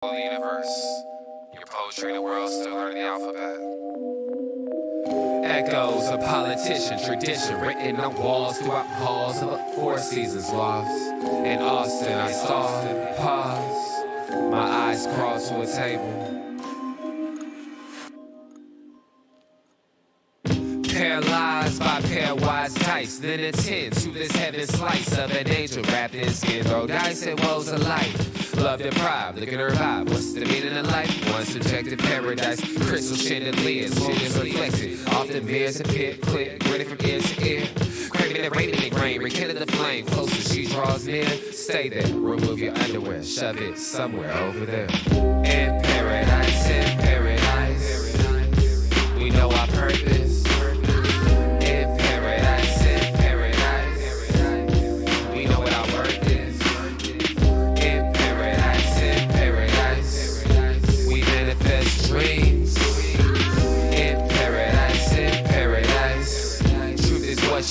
whole universe. Your poetry in the world still learning the alphabet. Echoes of politician tradition written on walls throughout halls of a Four Seasons loft. In Austin, I saw, pause, my eyes crawl to a table. Paralyzed by pairwise dice, then attend to this heaven slice of an angel wrapped in skin. Throw dice and woes of life. Love deprived, looking to revive. What's the meaning of life? One subjective paradise, crystal chandeliers, focus reflected. Often mirrors appear clear, grinning from ear to ear. Craving and raining in grain, rekindle the flame. Closer she draws near, stay there. Remove your underwear, shove it somewhere over there. In paradise, we know our purpose.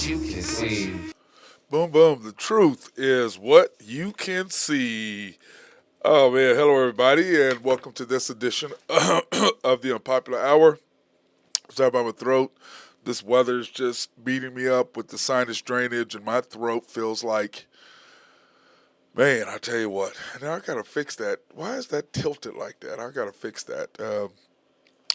You can see. Boom, boom. The truth is what you can see. Oh, man. Hello, everybody, and welcome to this edition of the Unpopular Hour. Sorry about my throat. This weather is just beating me up with the sinus drainage, and my throat feels like, man, I tell you what. Now I got to fix that. Why is that tilted like that? I got to fix that.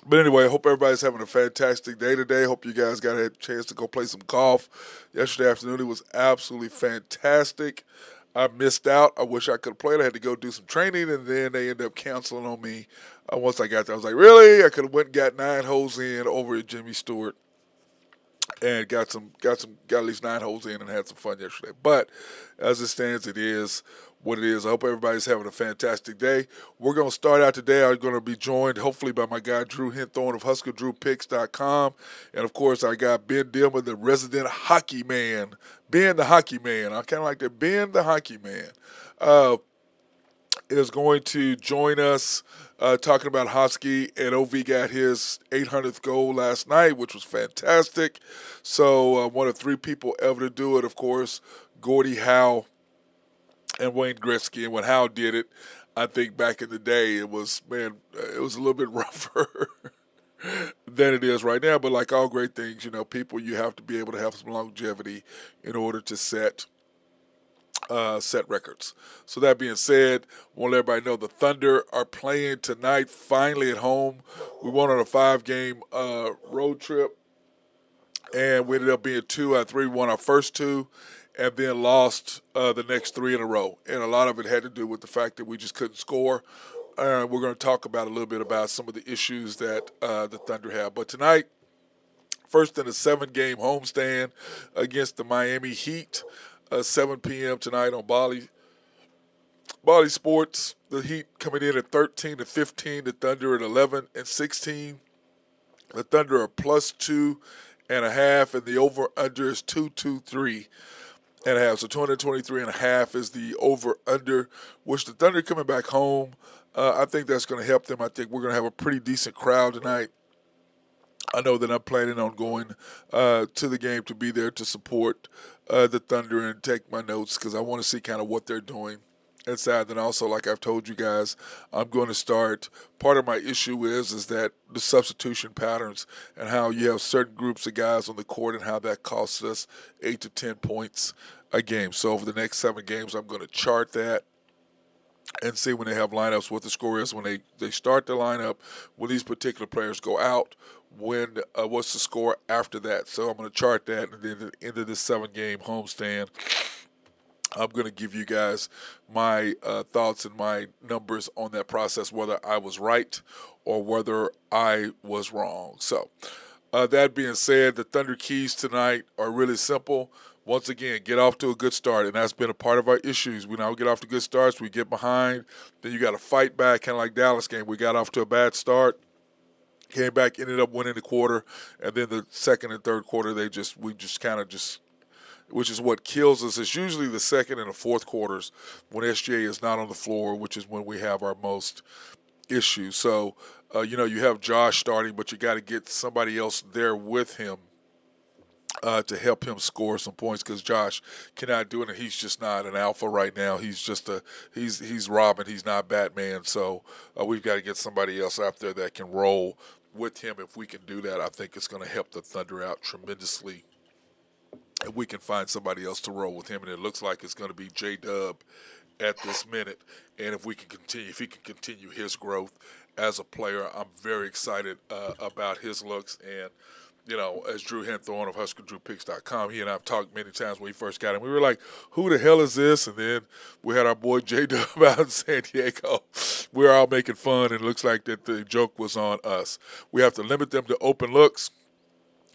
But anyway, I hope everybody's having a fantastic day today. Hope you guys got a chance to go play some golf. Yesterday afternoon, it was absolutely fantastic. I missed out. I wish I could have played. I had to go do some training, and then they ended up canceling on me. Once I got there, I was like, really? I could have went and got 9 holes in over at Jimmy Stewart and got at least 9 holes in and had some fun yesterday. But as it stands, it is what it is. I hope everybody's having a fantastic day. We're going to start out today. I'm going to be joined hopefully by my guy Drew Hinthorn of HuskerDrewPicks.com. And of course, I got Ben Dillman, the resident hockey man. Ben the hockey man. I kind of like that. Ben the hockey man is going to join us talking about hockey. And OV got his 800th goal last night, which was fantastic. So one of 3 people ever to do it, of course, Gordie Howe and Wayne Gretzky. And when Howe did it, I think back in the day, it was a little bit rougher than it is right now. But like all great things, people, you have to be able to have some longevity in order to set records. So that being said, I want to let everybody know the Thunder are playing tonight, finally at home. We went on a 5-game road trip, and we ended up being 2 out of 3. We won our first 2, and then lost the next 3 in a row. And a lot of it had to do with the fact that we just couldn't score. We're going to talk about a little bit about some of the issues that the Thunder have. But tonight, first in a 7-game homestand against the Miami Heat, 7 p.m. tonight on Bally Sports. The Heat coming in at 13-15, the Thunder at 11-16. The Thunder are +2.5, and the over/under is 223.5. So 223.5 is the over/under, which the Thunder coming back home. I think that's going to help them. I think we're going to have a pretty decent crowd tonight. I know that I'm planning on going to the game to be there to support the Thunder and take my notes because I want to see kind of what they're doing inside. Then also, like I've told you guys, I'm going to start. Part of my issue is that the substitution patterns and how you have certain groups of guys on the court and how that costs us 8 to 10 points a game. So over the next 7 games, I'm going to chart that and see when they have lineups what the score is when they start the lineup, when these particular players go out, when what's the score after that. So I'm going to chart that, and then at the end of this 7-game homestand, I'm going to give you guys my thoughts and my numbers on that process, whether I was right or whether I was wrong. So that being said, the Thunder keys tonight are really simple. Once again, get off to a good start, and that's been a part of our issues. We now get off to good starts, we get behind, then you got to fight back, kind of like Dallas game. We got off to a bad start, came back, ended up winning the quarter, and then the second and third quarter, which is what kills us. It's usually the second and the fourth quarters when SGA is not on the floor, which is when we have our most issues. So, you have Josh starting, but you got to get somebody else there with him to help him score some points because Josh cannot do it, and he's just not an alpha right now. He's just he's Robin. He's not Batman. So we've got to get somebody else out there that can roll with him. If we can do that, I think it's going to help the Thunder out tremendously. If we can find somebody else to roll with him, and it looks like it's going to be J Dub at this minute. And if we can continue, if he can continue his growth as a player, I'm very excited about his looks. And as Drew Henthorne of HuskerDrewPicks.com, he and I've talked many times when he first got him. We were like, "Who the hell is this?" And then we had our boy J Dub out in San Diego. We were all making fun, and it looks like that the joke was on us. We have to limit them to open looks.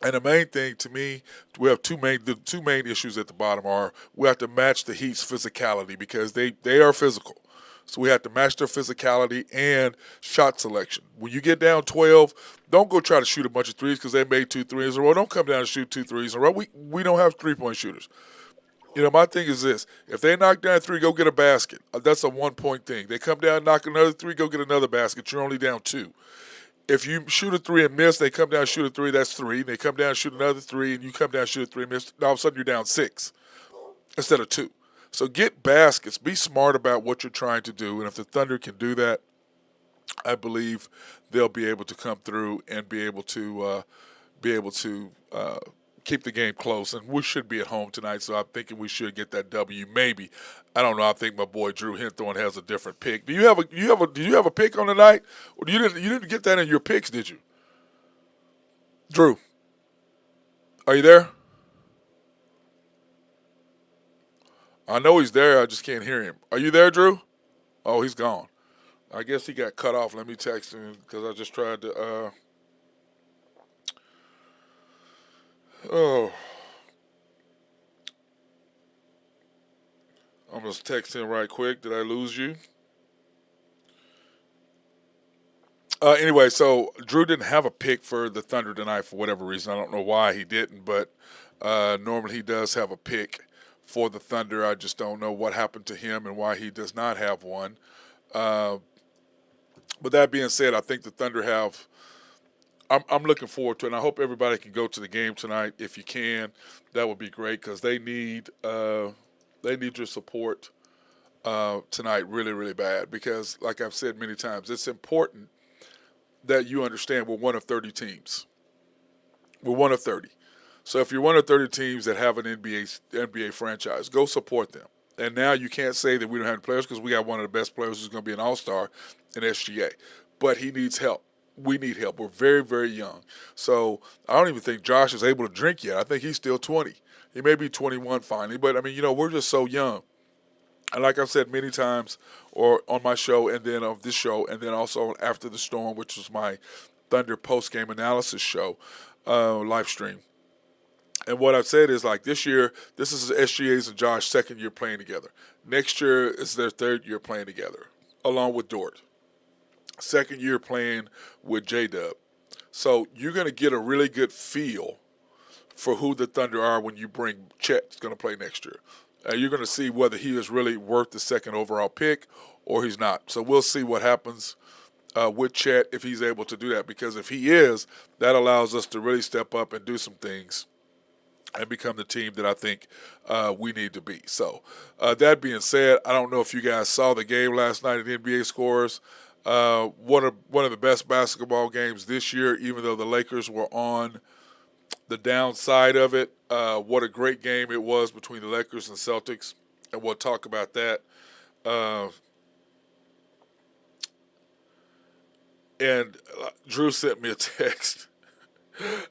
And the main thing to me, we have the two main issues at the bottom are we have to match the Heat's physicality because they are physical. So we have to match their physicality and shot selection. When you get down 12, don't go try to shoot a bunch of threes because they made 2 threes in a row. Don't come down and shoot 2 threes in a row. We don't have 3-point shooters. My thing is this. If they knock down 3, go get a basket. That's a 1-point thing. They come down, knock another 3, go get another basket. You're only down 2. If you shoot a 3 and miss, they come down, shoot a 3, that's 3. They come down, shoot another 3, and you come down, shoot a 3 and miss. All of a sudden, you're down 6 instead of 2. So get baskets. Be smart about what you're trying to do. And if the Thunder can do that, I believe they'll be able to come through and be able to keep the game close. And we should be at home tonight, so I'm thinking we should get that W. Maybe. I don't know. I think my boy Drew Henthorne has a different pick. Do you have a pick on the night? Or you didn't get that in your picks, did you? Drew, are you there? I know he's there. I just can't hear him. Are you there, Drew? Oh, he's gone. I guess he got cut off. Let me text him because I just tried to. Oh, I'm gonna text him right quick. Did I lose you? Anyway, so Drew didn't have a pick for the Thunder tonight for whatever reason. I don't know why he didn't, but normally he does have a pick for the Thunder. I just don't know what happened to him and why he does not have one. But that being said, I think the Thunder have. I'm looking forward to it, and I hope everybody can go to the game tonight if you can. That would be great because they need your support tonight really, really bad because, like I've said many times, it's important that you understand we're one of 30 teams. We're one of 30. So if you're one of 30 teams that have an NBA franchise, go support them. And now you can't say that we don't have players because we got one of the best players who's going to be an all-star in SGA. But he needs help. We need help. We're very, very young. So I don't even think Josh is able to drink yet. I think he's still 20. He may be 21 finally. But, I mean, we're just so young. And like I've said many times, or on my show, and then of this show, and then also After the Storm, which was my Thunder post-game analysis show, live stream. And what I've said is, like, this year, this is SGA's and Josh's second year playing together. Next year is their third year playing together, along with Dort. Second year playing with J-Dub. So you're going to get a really good feel for who the Thunder are when you bring Chet that's going to play next year. You're going to see whether he is really worth the second overall pick or he's not. So we'll see what happens with Chet if he's able to do that. Because if he is, that allows us to really step up and do some things and become the team that I think we need to be. So that being said, I don't know if you guys saw the game last night at the NBA scores. One of the best basketball games this year, even though the Lakers were on the downside of it. What a great game it was between the Lakers and Celtics, and we'll talk about that. And Drew sent me a text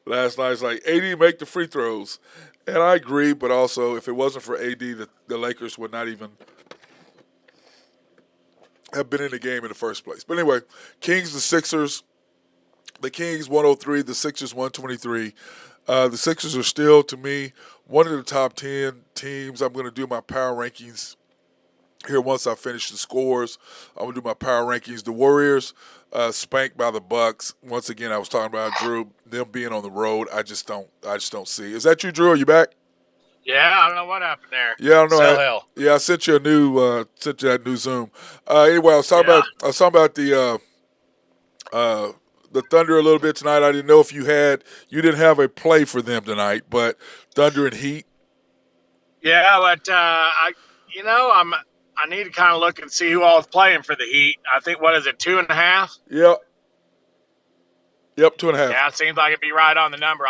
last night. It's like, AD, make the free throws. And I agree, but also if it wasn't for AD, the Lakers would not even have been in the game in the first place. But anyway, Kings and Sixers. The Kings 103, the Sixers 123. The Sixers are still, to me, one of the top 10 teams. I'm going to do my power rankings here once I finish the scores. I'm going to do my power rankings. The Warriors spanked by the Bucks. Once again, I was talking about Drew, them being on the road. I just don't see. Is that you, Drew? Are you back? Yeah, I don't know what happened there. Yeah, I don't know. Hell. Yeah, I sent you that new Zoom. Anyway, I was talking about the the Thunder a little bit tonight. I didn't know if you didn't have a play for them tonight, but Thunder and Heat. Yeah, but I need to kind of look and see who all is playing for the Heat. I think what is it, 2.5? Yep. Yep, 2.5. Yeah, it seems like it'd be right on the number.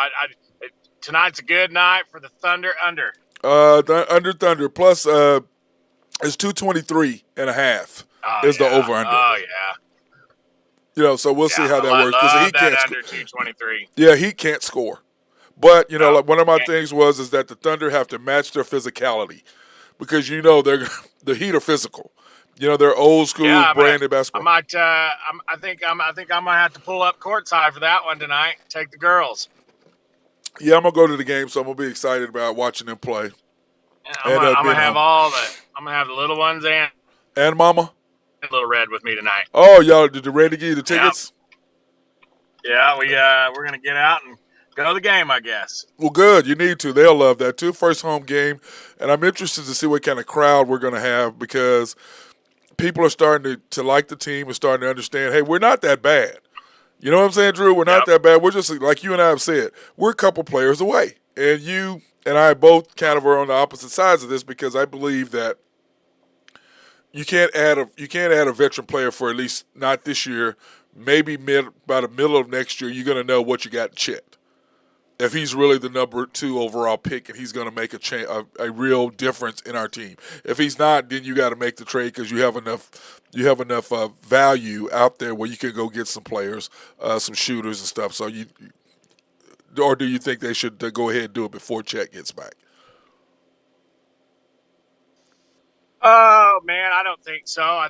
Tonight's a good night for the Thunder under. Under Thunder plus it's 223.5 is the over under. Oh yeah. So we'll see how that works because love he that can't under 223. Yeah, he can't score. But No, like one of my can't. things is that the Thunder have to match their physicality because they're the Heat are physical. They're old school branded basketball. I think I might have to pull up courtside for that one tonight. Take the girls. Yeah, I'm gonna go to the game, so I'm gonna be excited about watching them play. I'm gonna have the little ones and Mama. Little Red with me tonight. Oh, y'all, did the Red give you the tickets? Yeah, we're gonna get out and go to the game, I guess. Well, good. You need to. They'll love that too. First home game, and I'm interested to see what kind of crowd we're gonna have because people are starting to like the team and starting to understand. Hey, we're not that bad. You know what I'm saying, Drew? We're not that bad. We're just like you and I have said. We're a couple players away, and you and I both kind of are on the opposite sides of this because I believe that you can't add a veteran player for at least not this year. Maybe by the middle of next year, you're going to know what you got in Chet. If he's really the number 2 overall pick and he's going to make a real difference in our team. If he's not, then you got to make the trade because you have enough value out there where you can go get some players, some shooters and stuff. So or do you think they should go ahead and do it before Chet gets back? Oh man, I don't think so. I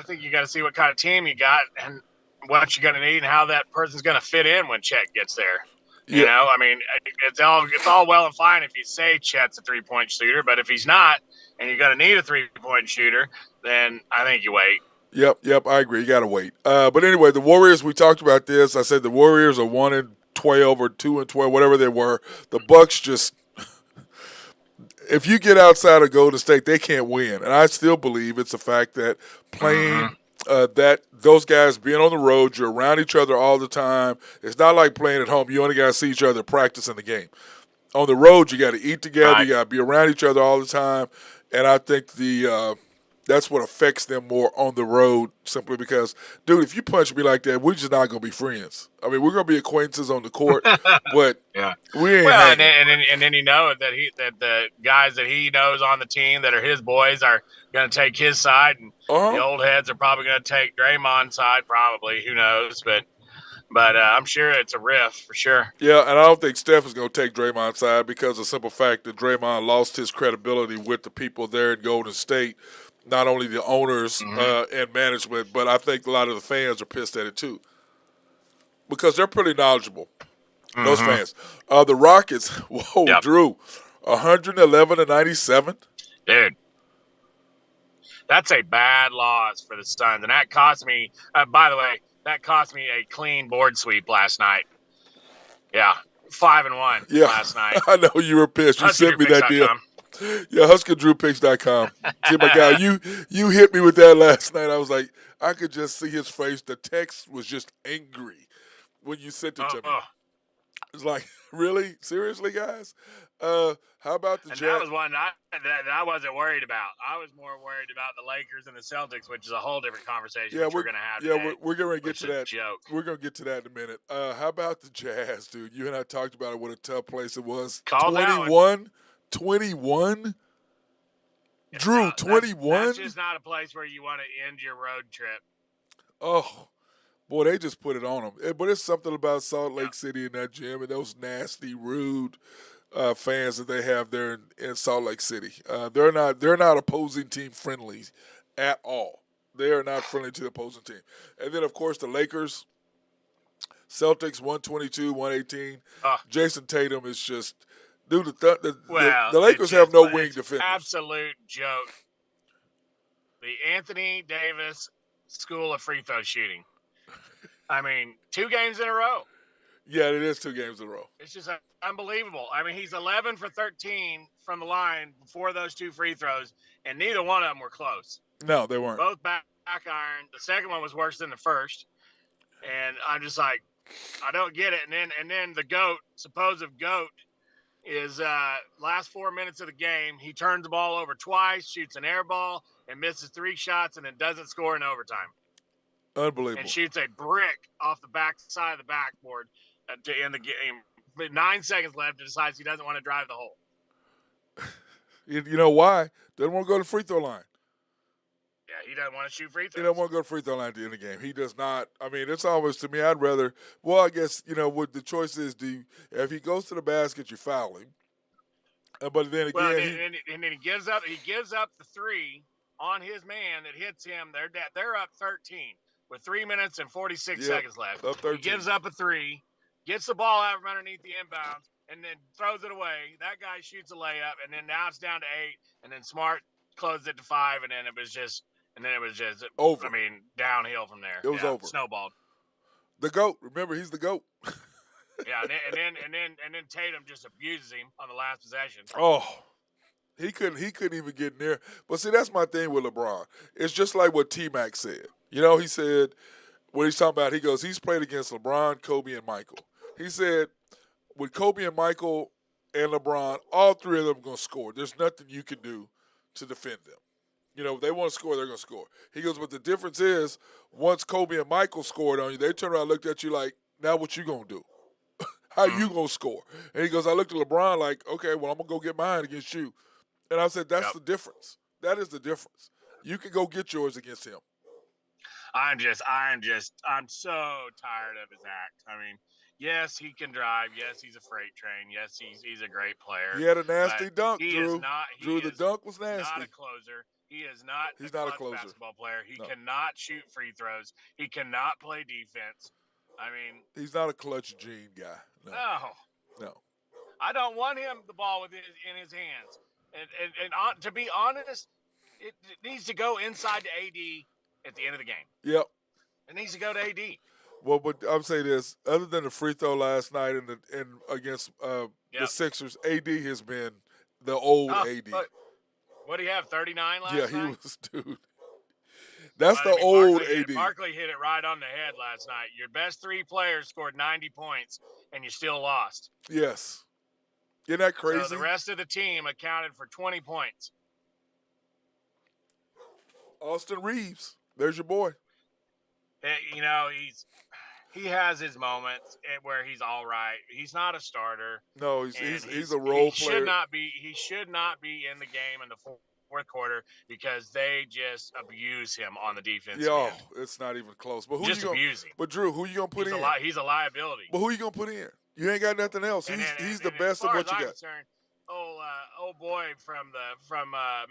think you got to see what kind of team you got and what you're going to need and how that person's going to fit in when Chet gets there. You know, I mean, it's all well and fine if you say Chet's a 3-point shooter, but if he's not, and you're going to need a 3-point shooter, then I think you wait. Yep, I agree. You got to wait. But anyway, the Warriors. We talked about this. I said the Warriors are 1-12 or 2-12, whatever they were. The Bucks just. If you get outside of Golden State, they can't win, and I still believe it's a fact that playing. That those guys being on the road, you're around each other all the time. It's not like playing at home. You only got to see each other practice in the game. On the road, you got to eat together. Right. You got to be around each other all the time. And I think that's what affects them more on the road simply because, dude, if you punch me like that, we're just not going to be friends. I mean, we're going to be acquaintances on the court, but we ain't hanging. And then you know that the guys that he knows on the team that are his boys are going to take his side, and the old heads are probably going to take Draymond's side, probably. Who knows? But I'm sure it's a riff for sure. Yeah, and I don't think Steph is going to take Draymond's side because of the simple fact that Draymond lost his credibility with the people there in Golden State. Not only the owners and management, but I think a lot of the fans are pissed at it too because they're pretty knowledgeable, those fans. The Rockets, Drew, 111-97. Dude, that's a bad loss for the Suns, and that cost me, by the way, a clean board sweep last night. Yeah, 5-1 last night. I know you were pissed. You sent me that deal. Yeah, HuskerDrewPicks.com. See, my guy, you hit me with that last night. I was like, I could just see his face. The text was just angry when you sent it to me. It's like, really? Seriously, guys? How about the Jazz? That was one that I wasn't worried about. I was more worried about the Lakers and the Celtics, which is a whole different conversation we're going to have today. Yeah, we're going to get to that. Joke. We're going to get to that in a minute. How about the Jazz, dude? You and I talked about it, what a tough place it was. 21? Drew, 21? That's just not a place where you want to end your road trip. Oh, boy, they just put it on them. But it's something about Salt Lake City and that gym and those nasty, rude fans that they have there in Salt Lake City. They're not opposing team friendly at all. They are not friendly to the opposing team. And then, of course, the Lakers, Celtics, 122, 118. Jason Tatum is just – dude, the Lakers have no wing defenders. Absolute joke. The Anthony Davis School of Free Throw Shooting. I mean, 2 games in a row. Yeah, it is 2 games in a row. It's just unbelievable. I mean, he's 11 for 13 from the line before those 2 free throws, and neither one of them were close. No, they weren't. Both back iron. The second one was worse than the first. And I'm just like, I don't get it. And then the GOAT, supposed GOAT, is last 4 minutes of the game. He turns the ball over twice, shoots an air ball, and misses 3 shots, and then doesn't score in overtime. And Unbelievable. shoots a brick off the back side of the backboard to end the game. But 9 seconds left, and decides he doesn't want to drive the hole. You know why? Doesn't want to go to the free throw line. Yeah, he doesn't want to shoot free throws. He doesn't want to go to the free throw line at the end of the game. He does not. I mean, it's almost, to me, I'd rather, well, I guess, what the choice is, if he goes to the basket, you foul him. But then again, and then he gives up the 3 on his man that hits him. They're up 13 with 3 minutes and 46 seconds left. He gives up a 3, gets the ball out from underneath the inbounds, and then throws it away. That guy shoots a layup, and then now it's down to 8, and then Smart closed it to 5, and then it was just over. I mean, downhill from there. It was over. Snowballed. The GOAT. Remember, he's the GOAT. Yeah, and then Tatum just abuses him on the last possession. Oh, he couldn't even get near. But see, that's my thing with LeBron. It's just like what T-Mac said. He said what he's talking about. He goes, he's played against LeBron, Kobe, and Michael. He said with Kobe and Michael and LeBron, all 3 of them are going to score. There's nothing you can do to defend them. If they want to score, they're going to score. He goes, but the difference is once Kobe and Michael scored on you, they turned around and looked at you like, now what you going to do? How you going to score? And he goes, I looked at LeBron like, okay, well, I'm going to go get mine against you. And I said, that's the difference. That is the difference. You can go get yours against him. I'm so tired of his act. I mean, yes, he can drive. Yes, he's a freight train. Yes, he's a great player. He had a nasty dunk, Drew. The dunk was nasty. He's not a closer. He is not He's not a closer. Basketball player. He cannot shoot free throws. He cannot play defense. I mean, he's not a clutch gene guy. No. I don't want him the ball in his hands. And to be honest, it needs to go inside to AD at the end of the game. Yep. It needs to go to AD. Well, but I'm saying this: other than the free throw last night and against the Sixers, AD has been the old AD. What do you have? 39 last night. Yeah, he was, dude. That's the old AD. Barkley hit it right on the head last night. Your best 3 players scored 90 points, and you still lost. Yes. Isn't that crazy? So the rest of the team accounted for 20 points. Austin Reeves, there's your boy. He has his moments where he's all right. He's not a starter. No, he's a role player. He should not be in the game in the fourth quarter because they just abuse him on the defense. Yeah, it's not even close. But abuse him. But Drew, who you gonna put in? He's a liability. But who you gonna put in? You ain't got nothing else. He's the best of what you got. Old boy from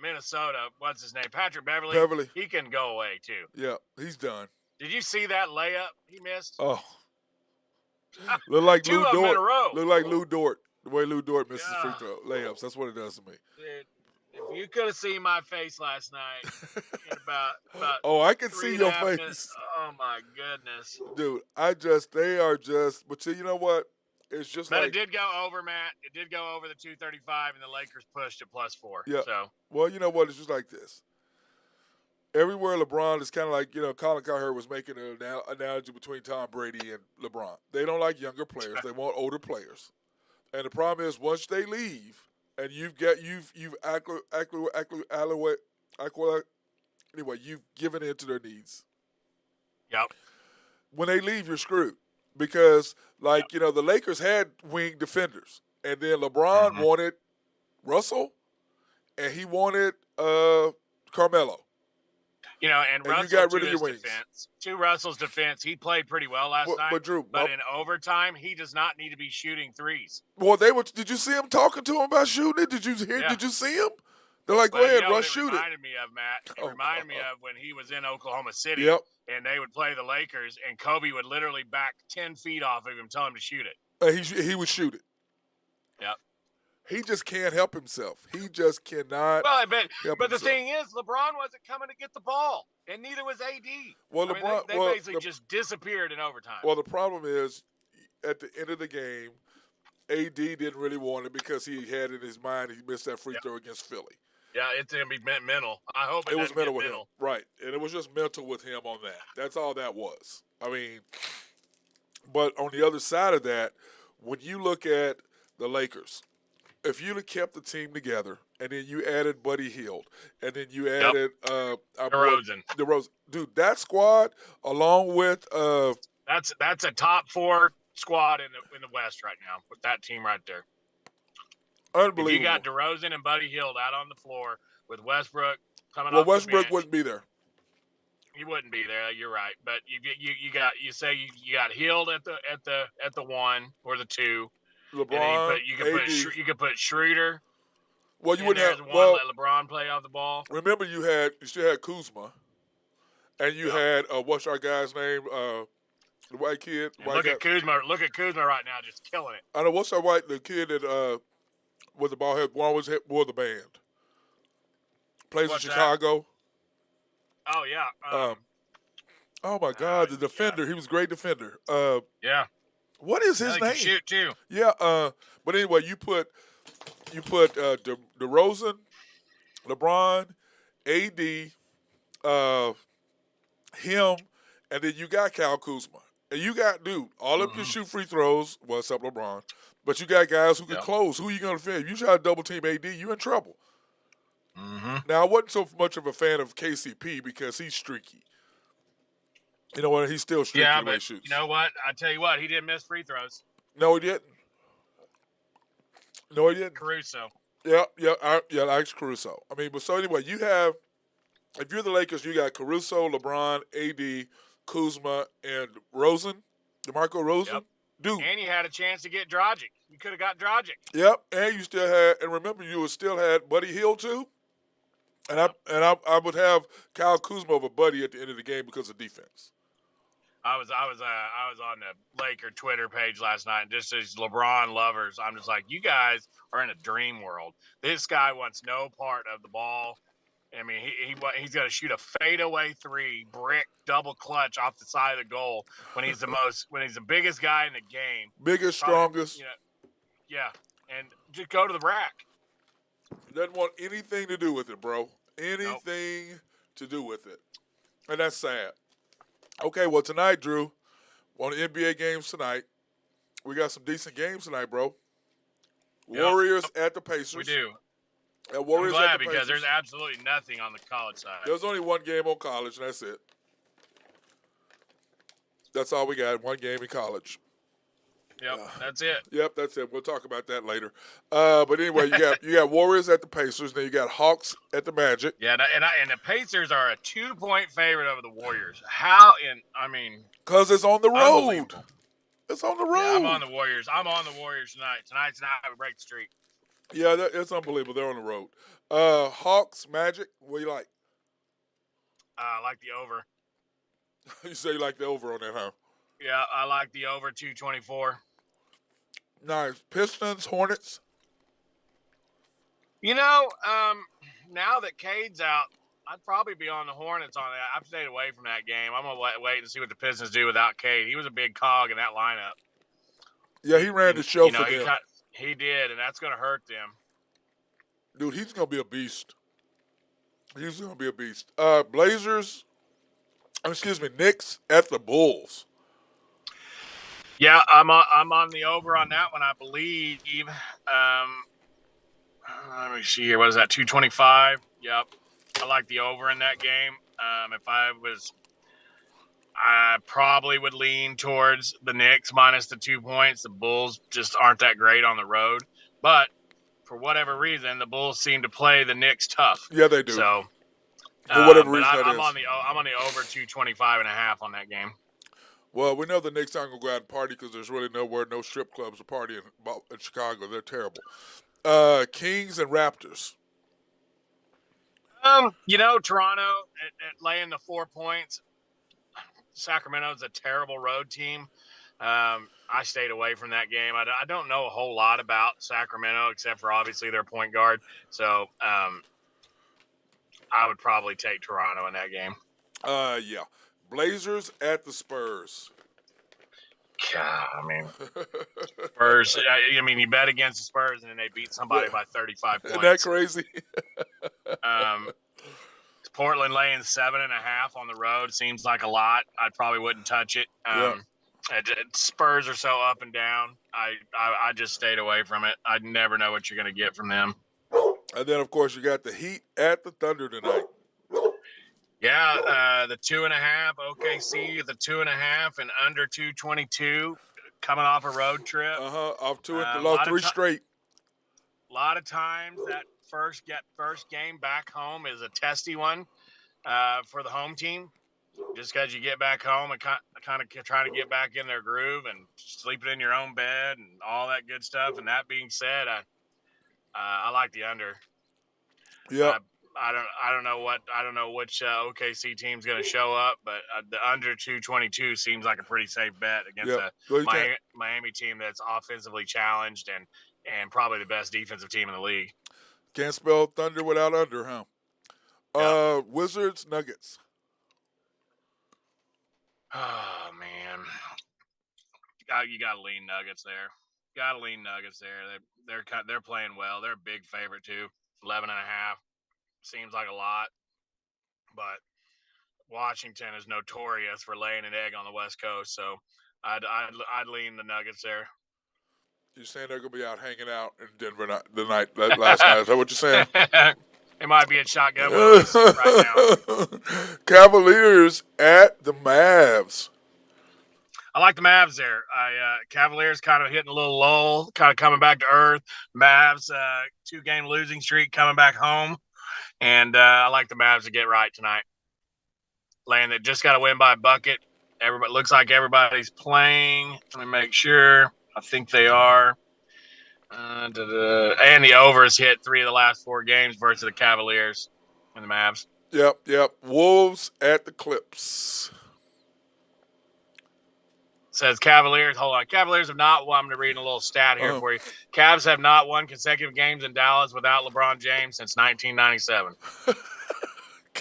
Minnesota. What's his name? Patrick Beverly. He can go away too. Yeah, he's done. Did you see that layup he missed? Oh, look like 2 Lou of them Dort. in a row. Look like Lou Dort. The way Lou Dort misses free throw layups. That's what it does to me. Dude, if you could have seen my face last night, in about oh, I can see your face. Minutes. Oh my goodness, dude! They are just. But see, you know what? It's just but it did go over, Matt. It did go over the 235, and the Lakers pushed it +4. Yeah. So, well, you know what? It's just like this. Everywhere LeBron is kind of like, Colin Cowherd was making an analogy between Tom Brady and LeBron. They don't like younger players. They want older players. And the problem is once they leave and you've given in to their needs. Yep. When they leave, you're screwed. Because, the Lakers had wing defenders. And then LeBron wanted Russell, and he wanted Carmelo. And Russell, you got rid of your wings. To Russell's defense, he played pretty well last night. But Drew, in overtime, he does not need to be shooting threes. Well, did you see him talking to him about shooting it? Did you hear? Yeah. Did you see him? They're like, go ahead, Russ, shoot it. It reminded me of, Matt. It reminded me of when he was in Oklahoma City. Yep. And they would play the Lakers, and Kobe would literally back 10 feet off of him, tell him to shoot it. He would shoot it. Yep. He just can't help himself. He just cannot. Well, but the thing is, LeBron wasn't coming to get the ball, and neither was AD. Well, they basically just disappeared in overtime. Well, the problem is, at the end of the game, AD didn't really want it because he had in his mind he missed that free throw against Philly. Yeah, it's going to be mental. I hope it was mental with him. Right, and it was just mental with him on that. That's all that was. I mean, But on the other side of that, when you look at the Lakers, if you'd have kept the team together and then you added Buddy Hield and then you Yep. added our boy DeRozan. DeRozan, dude, that squad along with That's a top 4 squad in the West right now with that team right there. unbelievable. If you got DeRozan and Buddy Hield out on the floor with Westbrook coming well, off Westbrook the bench, wouldn't be there. he wouldn't be there. You're right, but you got Hield at the 1 or the 2. LeBron, You could put Schroeder. Well, you wouldn't have. One, Well, let LeBron play off the ball. remember you still had Kuzma, and you had what's our guy's name? The white kid. Look at Kuzma right now, just killing it. I know what's the kid that with the ball head always wore the band. Plays in Chicago. That? Oh yeah. Oh my God, the defender. Yeah. He was a great defender. Yeah. What is his name? He can shoot too. Yeah. But anyway, you put DeRozan, LeBron, AD, him, and then you got Kyle Kuzma. And you got, all of them can shoot free throws. Well, except LeBron. But you got guys who can close. Who are you going to defend? If you try to double team AD, you're in trouble. Mm-hmm. Now, I wasn't so much of a fan of KCP because he's streaky. You know what? He's still streaky the way he shoots. You know what? I tell you what, he didn't miss free throws. No, he didn't. No, he didn't. Caruso. Yeah, Alex Caruso. I mean, but so anyway, you have, if you're the Lakers, you got Caruso, LeBron, AD, Kuzma, and DeMarco Rosen. Yep. Dude. And you had a chance to get Dragic. You could have got Dragic. Yep, and you still had, and remember, you would still had Buddy Hield too. And I would have Kyle Kuzma over Buddy at the end of the game because of defense. I was on the Laker Twitter page last night, and just as LeBron lovers, I'm just like, you guys are in a dream world. This guy wants no part of the ball. I mean, he's going to shoot a fadeaway 3, brick, double clutch off the side of the goal when he's the biggest guy in the game, biggest, strongest. Yeah, and just go to the rack. Doesn't want anything to do with it, bro. Anything to do with it, and that's sad. Okay, well, tonight, Drew, on the NBA games tonight, we got some decent games tonight, bro. Yep. Warriors at the Pacers. We do. Warriors I'm glad at the because Pacers. there's absolutely nothing on the college side. There's only one game on college, and that's it. That's all we got, one game in college. Yep, that's it. Yep, that's it. We'll talk about that later. But anyway, you got Warriors at the Pacers, then you got Hawks at the Magic. Yeah, and the Pacers are a 2-point favorite over the Warriors. Because it's on the road. It's on the road. Yeah, I'm on the Warriors. Tonight. Tonight's the night we break the streak. Yeah, it's unbelievable. They're on the road. Hawks, Magic, what do you like? I like the over. You say you like the over on that, huh? Yeah, I like the over 224. Nice. Pistons, Hornets. Now that Cade's out, I'd probably be on the Hornets on that. I've stayed away from that game. I'm going to wait and see what the Pistons do without Cade. He was a big cog in that lineup. Yeah, he ran the show for them. He did, and that's going to hurt them. Dude, he's going to be a beast. Knicks at the Bulls. Yeah, I'm on the over on that one, I believe. Let me see here. What is that, 225? Yep. I like the over in that game. I probably would lean towards the Knicks minus the 2 points. The Bulls just aren't that great on the road. But for whatever reason, the Bulls seem to play the Knicks tough. Yeah, they do. So, for whatever reason, I'm on the over 225.5 on that game. Well, we know the Knicks aren't going to go out and party because there's really no strip clubs to party in Chicago. They're terrible. Kings and Raptors. Toronto at laying the 4 points. Sacramento's a terrible road team. I stayed away from that game. I don't know a whole lot about Sacramento except for obviously their point guard. So I would probably take Toronto in that game. Yeah. Blazers at the Spurs. God, Spurs. You bet against the Spurs and then they beat somebody by 35 points. Isn't that crazy? Portland laying 7.5 on the road seems like a lot. I probably wouldn't touch it. Spurs are so up and down. I just stayed away from it. I never know what you're going to get from them. And then, of course, you got the Heat at the Thunder tonight. Yeah, the 2.5 OKC, the 2.5 and under 222, coming off a road trip. Off three straight. A lot of times that first game back home is a testy one for the home team. Just because you get back home and kind of trying to get back in their groove and sleeping in your own bed and all that good stuff. And that being said, I like the under. Yeah. I don't know which OKC team's going to show up, but the under 222 seems like a pretty safe bet against a Miami team that's offensively challenged and probably the best defensive team in the league. Can't spell thunder without under, huh? Yep. Wizards, Nuggets. Oh man, you got to lean Nuggets there. They're playing well. They're a big favorite too. 11.5 seems like a lot, but Washington is notorious for laying an egg on the West Coast, so I'd lean the Nuggets there. You're saying they're gonna be out hanging out in Denver last night? Is that what you're saying? It might be at Shotgun Willie's right now. Cavaliers at the Mavs. I like the Mavs there. Cavaliers kind of hitting a little lull, kind of coming back to earth. Mavs 2-game losing streak coming back home, and I like the Mavs to get right tonight. Laying that just got to win by a bucket. Everybody looks like everybody's playing. Let me make sure. I think they are. And the overs hit 3 of the last 4 games versus the Cavaliers and the Mavs. Yep. Wolves at the Clips. Says Cavaliers. Hold on. Cavaliers have not won. I'm going to read a little stat here for you. Cavs have not won consecutive games in Dallas without LeBron James since 1997.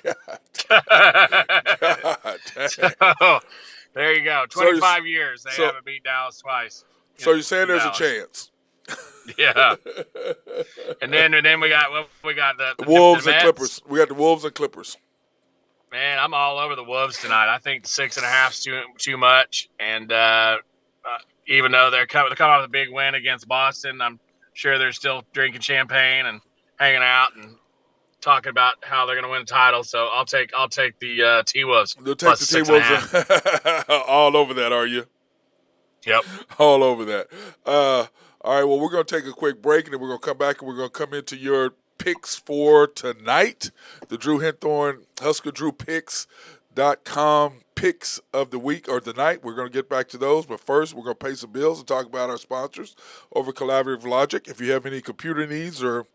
God. So, there you go. 25 years they haven't beat Dallas twice. So you're saying there's a chance? Yeah. And then we got the Wolves and Clippers. We got the Wolves and Clippers. Man, I'm all over the Wolves tonight. I think the 6.5's too much, and even though they're coming off a big win against Boston, I'm sure they're still drinking champagne and hanging out and talking about how they're going to win the title. So I'll take the T-Wolves. You'll take the T-Wolves all over that, are you? Yep. All over that. All right, well, we're going to take a quick break, and then we're going to come back, and we're going to come into your picks for tonight. The Drew Henthorn, HuskerDrewPicks.com picks of the week or the night. We're going to get back to those, but first we're going to pay some bills and talk about our sponsors over Collaborative Logic. If you have any computer needs or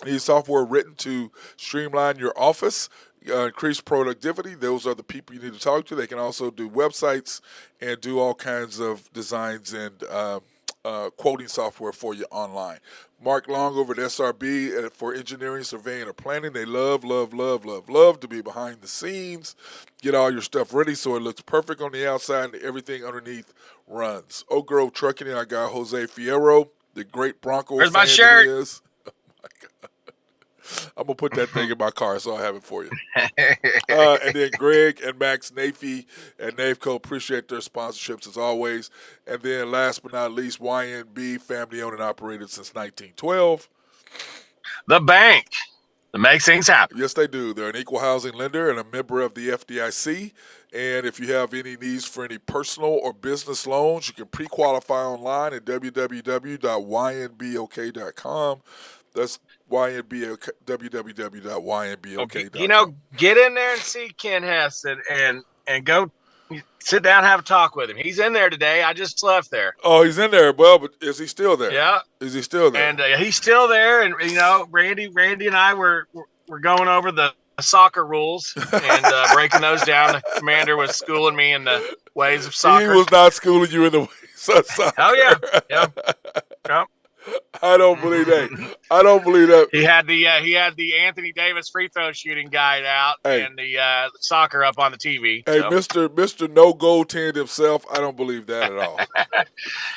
need software written to streamline your office, increase productivity, those are the people you need to talk to. They can also do websites and do all kinds of designs and quoting software for you online. Mark Long over at SRB for engineering, surveying, or planning. They love to be behind the scenes, get all your stuff ready so it looks perfect on the outside and everything underneath runs. Oak Grove Trucking and our guy Jose Fierro, the great Bronco Where's fan my shirt? He is. Oh my God. I'm going to put that thing in my car so I'll have it for you. And then Greg and Max Nafee and Naveco, appreciate their sponsorships as always. And then last but not least, YNB, family owned and operated since 1912. The bank that makes things happen. Yes, they do. They're an equal housing lender and a member of the FDIC. And if you have any needs for any personal or business loans, you can pre-qualify online at www.ynbok.com. That's www.ynbok.com. Get in there and see Ken Hess and go sit down and have a talk with him. He's in there today. I just left there. Oh, he's in there. Well, but is he still there? Yeah. Is he still there? And he's still there. And, Randy and I were going over the soccer rules and breaking those down. The commander was schooling me in the ways of soccer. He was not schooling you in the ways of soccer. Oh, yeah. Yep. I don't believe that. He had the Anthony Davis free throw shooting guide out and the soccer up on the TV. Hey, so. Mr. No goaltend himself, I don't believe that at all.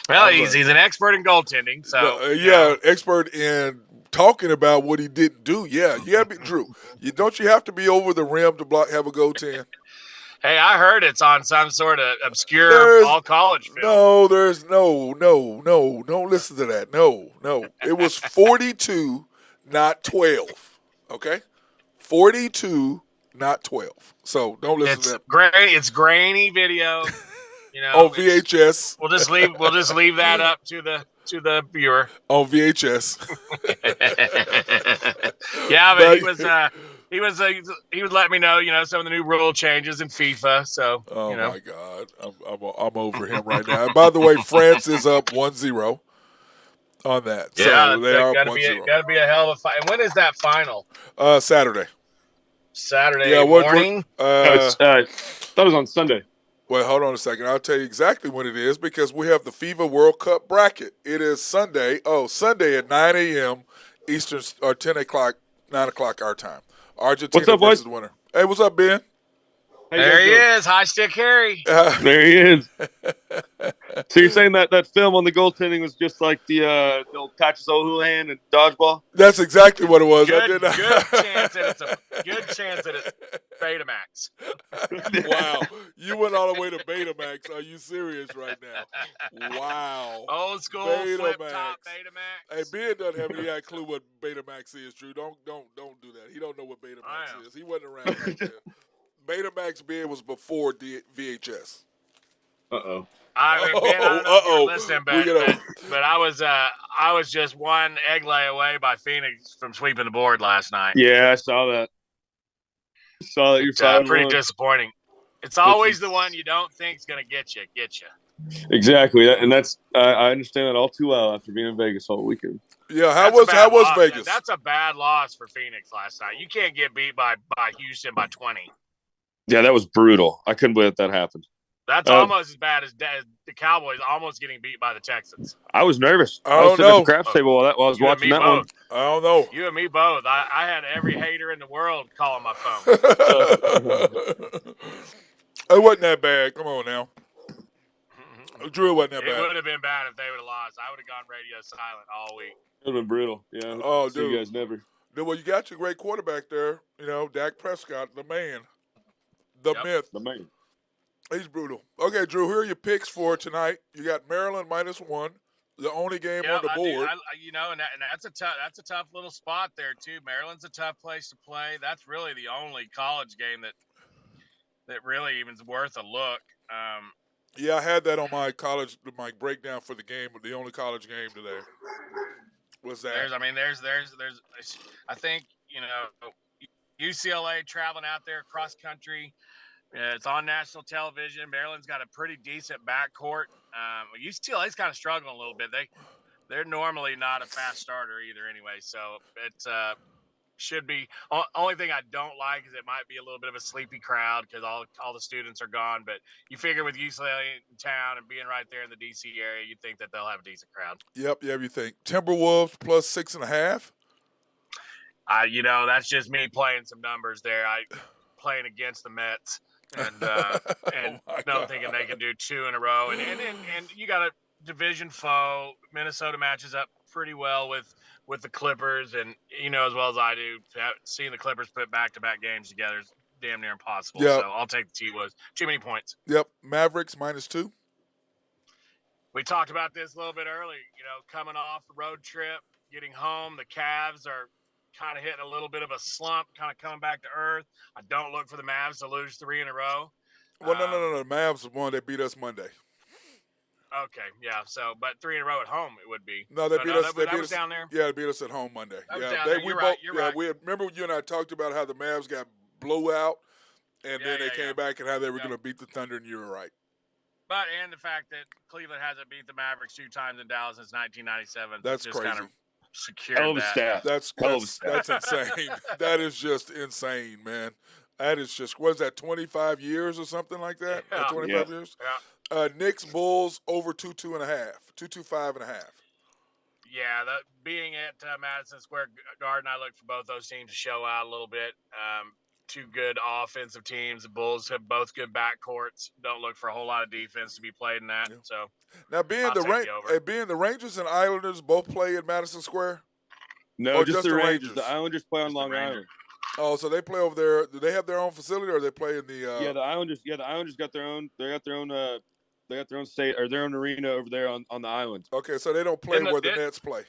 Well, he's an expert in goaltending. So expert in talking about what he didn't do. Yeah, you got to be Drew. Don't you have to be over the rim to have a goaltend? Hey, I heard it's on some sort of obscure There's all college film. no, there's no. Don't listen to that. No. It was 42, not 12. Okay, 42, not 12. So don't listen to It's that. It's grainy video. On VHS. We'll just leave that up to the viewer. On VHS. Yeah, but he was letting me know, some of the new rule changes in FIFA. So, oh my God, I'm over him right now. And by the way, France is up 1-0 on that. Yeah, So they are gotta 1-0. Gotta be a hell of a fight. And when is that final? Saturday. Saturday morning. I thought it was on Sunday. Well, hold on a second. I'll tell you exactly when it is because we have the FIBA World Cup bracket. It is Sunday. Sunday at 9 a.m. Eastern or 10 o'clock, 9 o'clock our time. Argentina what's up, versus boys? the winner. Hey, what's up, Ben? There he is, High Stick Harry. There he is. So you're saying that film on the goaltending was just like the old Patches O'Houlihan and dodgeball? That's exactly what it was. Good chance that it's Betamax. Wow. You went all the way to Betamax. Are you serious right now? Wow. Old school flip top Betamax. Hey, Ben doesn't have any clue what Betamax is, Drew. Don't do that. He don't know what Betamax is. He wasn't around back then. Betamax Ben was before VHS. Uh-oh. I mean, Ben, I don't know if you're listening, but I was just one egg lay away by Phoenix from sweeping the board last night. Yeah, I saw that. You're pretty disappointing. It's always the one you don't think is going to get you. Exactly, and that's I understand that all too well after being in Vegas all weekend. Yeah, how was Vegas? That's a bad loss for Phoenix last night. You can't get beat by Houston by 20. Yeah, that was brutal. I couldn't believe that happened. That's almost as bad as the Cowboys almost getting beat by the Texans. I was nervous. I was sitting at the craps table while I was watching that one. I don't know. You and me both. I had every hater in the world calling my phone. It wasn't that bad. Come on now. Drew, it wasn't that bad. It would have been bad if they would have lost. I would have gone radio silent all week. It would have been brutal. Yeah. Oh, see dude. you guys never. Well, you got your great quarterback there. Dak Prescott, the man. The myth. The man. He's brutal. Okay, Drew, here are your picks for tonight. You got Maryland -1, the only game on the board. And that's a tough little spot there too. Maryland's a tough place to play. That's really the only college game that really even's worth a look. Yeah, I had that on my breakdown for the game. The only college game today was that. There's I think UCLA traveling out there cross country. It's on national television. Maryland's got a pretty decent backcourt. UCLA's kind of struggling a little bit. They're normally not a fast starter either anyway. So it should be. Only thing I don't like is it might be a little bit of a sleepy crowd because all the students are gone. But you figure with UCLA in town and being right there in the D.C. area, you'd think that they'll have a decent crowd. Yep, you think. Timberwolves +6.5? That's just me playing some numbers there. Playing against the Mets. And thinking they can do 2 in a row, and you got a division foe. Minnesota matches up pretty well with the Clippers, and as well as I do, seeing the Clippers put back-to-back games together is damn near impossible. Yep. So I'll take the T-Wolves. Too many points. Yep, Mavericks -2. We talked about this a little bit early. Coming off the road trip, getting home, the Cavs are kind of hitting a little bit of a slump, kind of coming back to earth. I don't look for the Mavs to lose 3 in a row. Well, no. The Mavs won. They beat us Monday. Okay, yeah. So, but 3 in a row at home, it would be. No, they beat us. That was down there. Yeah, they beat us at home Monday. You're right. Remember you and I talked about how the Mavs got blew out, and then they came back and how they were going to beat the Thunder, and you were right. But and the fact that Cleveland hasn't beat the Mavericks 2 times in Dallas since 1997. That's just crazy. Kind of secured that. That's insane. That is just insane, man. That is just, what is that, 25 years or something like that? 25 years? Yeah. Knicks, Bulls, over 2.5. 225.5. Yeah, being at Madison Square Garden, I look for both those teams to show out a little bit. 2 good offensive teams. The Bulls have both good backcourts. Don't look for a whole lot of defense to be played in that. Yeah. So now, being the Rangers and Islanders both play at Madison Square. No, just the Rangers. The Islanders play on Long Island. Oh, so they play over there. Do they have their own facility, or they play in the? The Islanders. Yeah, the Islanders got their own. They got their own. They got their own state or their own arena over there on the island. Okay, so they don't play Didn't where the Nets play.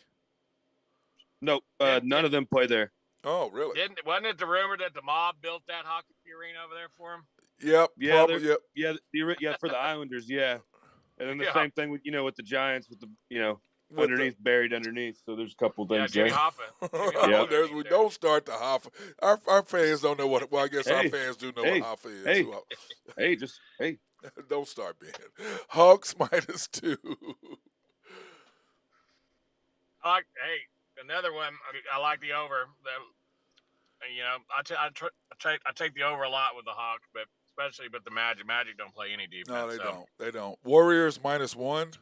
No, none of them play there. Oh, really? Wasn't it the rumor that the mob built that hockey arena over there for him? Yep. Yeah, probably, yep. Yeah, for the Islanders, yeah. And then the same thing with with the Giants with the With underneath buried underneath. So there's a couple things Jimmy there. Hoffa. We don't start the Hoffa. Our fans don't know what. Well, I guess our fans do know what Hoffa is. Hey. Don't start, Ben. Hawks -2. Another one. I like the over. I take the over a lot with the Hawks, but especially with the Magic. Magic don't play any defense. No, they don't. They don't. Warriors -1.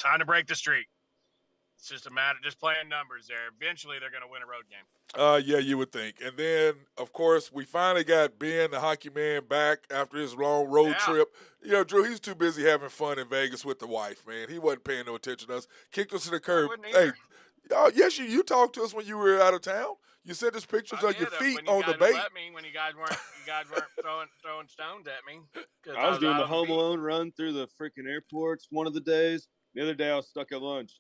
Time to break the streak. It's just a matter just playing numbers there. Eventually, they're going to win a road game. Yeah, you would think. And then, of course, we finally got Ben, the hockey man, back after his long road trip. Drew, he's too busy having fun in Vegas with the wife, man. He wasn't paying no attention to us. Kicked us to the curb. Hey, yes, you talked to us when you were out of town. You sent us pictures of your feet on the bait. When you guys weren't throwing stones at me. I was doing the Home Alone run through the freaking airports one of the days. The other day I was stuck at lunch.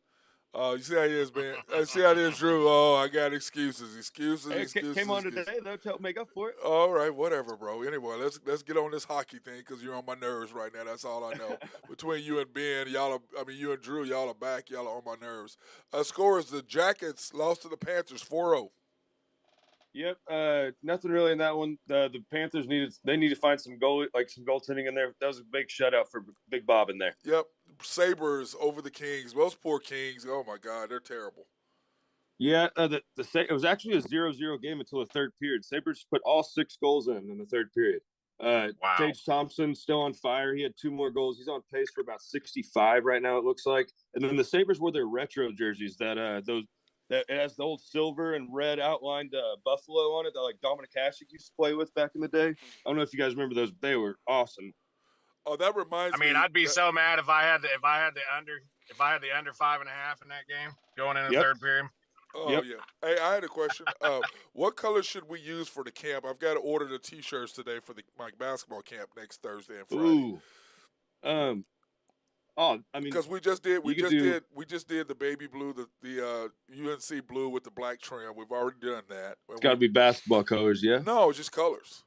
You see how it is, man. See how it is, Drew. Oh, I got excuses. Came on today, though, to help make up for it. All right, whatever, bro. Anyway, let's get on this hockey thing because you're on my nerves right now. That's all I know. Between you and Ben, you and Drew, y'all are back. Y'all are on my nerves. Scores: the Jackets lost to the Panthers 4-0. Yep, nothing really in that one. The Panthers need to find some goaltending in there. That was a big shutout for Big Bob in there. Yep, Sabres over the Kings. Those poor Kings. Oh my God, they're terrible. Yeah, it was actually a 0-0 game until the third period. Sabres put all 6 goals in the third period. Wow. Tage Thompson still on fire. He had 2 more goals. He's on pace for about 65 right now, it looks like. And then the Sabres wore their retro jerseys that it has the old silver and red outlined buffalo on it that like Dominic Hasek used to play with back in the day. I don't know if you guys remember those. They were awesome. Oh, that reminds me. I'd be so mad if I had the under 5.5 in that game going in the third period. Oh, yeah. Hey, I had a question. What color should we use for the camp? I've got to order the T-shirts today for my basketball camp next Thursday and Friday. Ooh. Because we just did the baby blue, the UNC blue with the black trim. We've already done that. It's got to be basketball colors, yeah? No, just colors.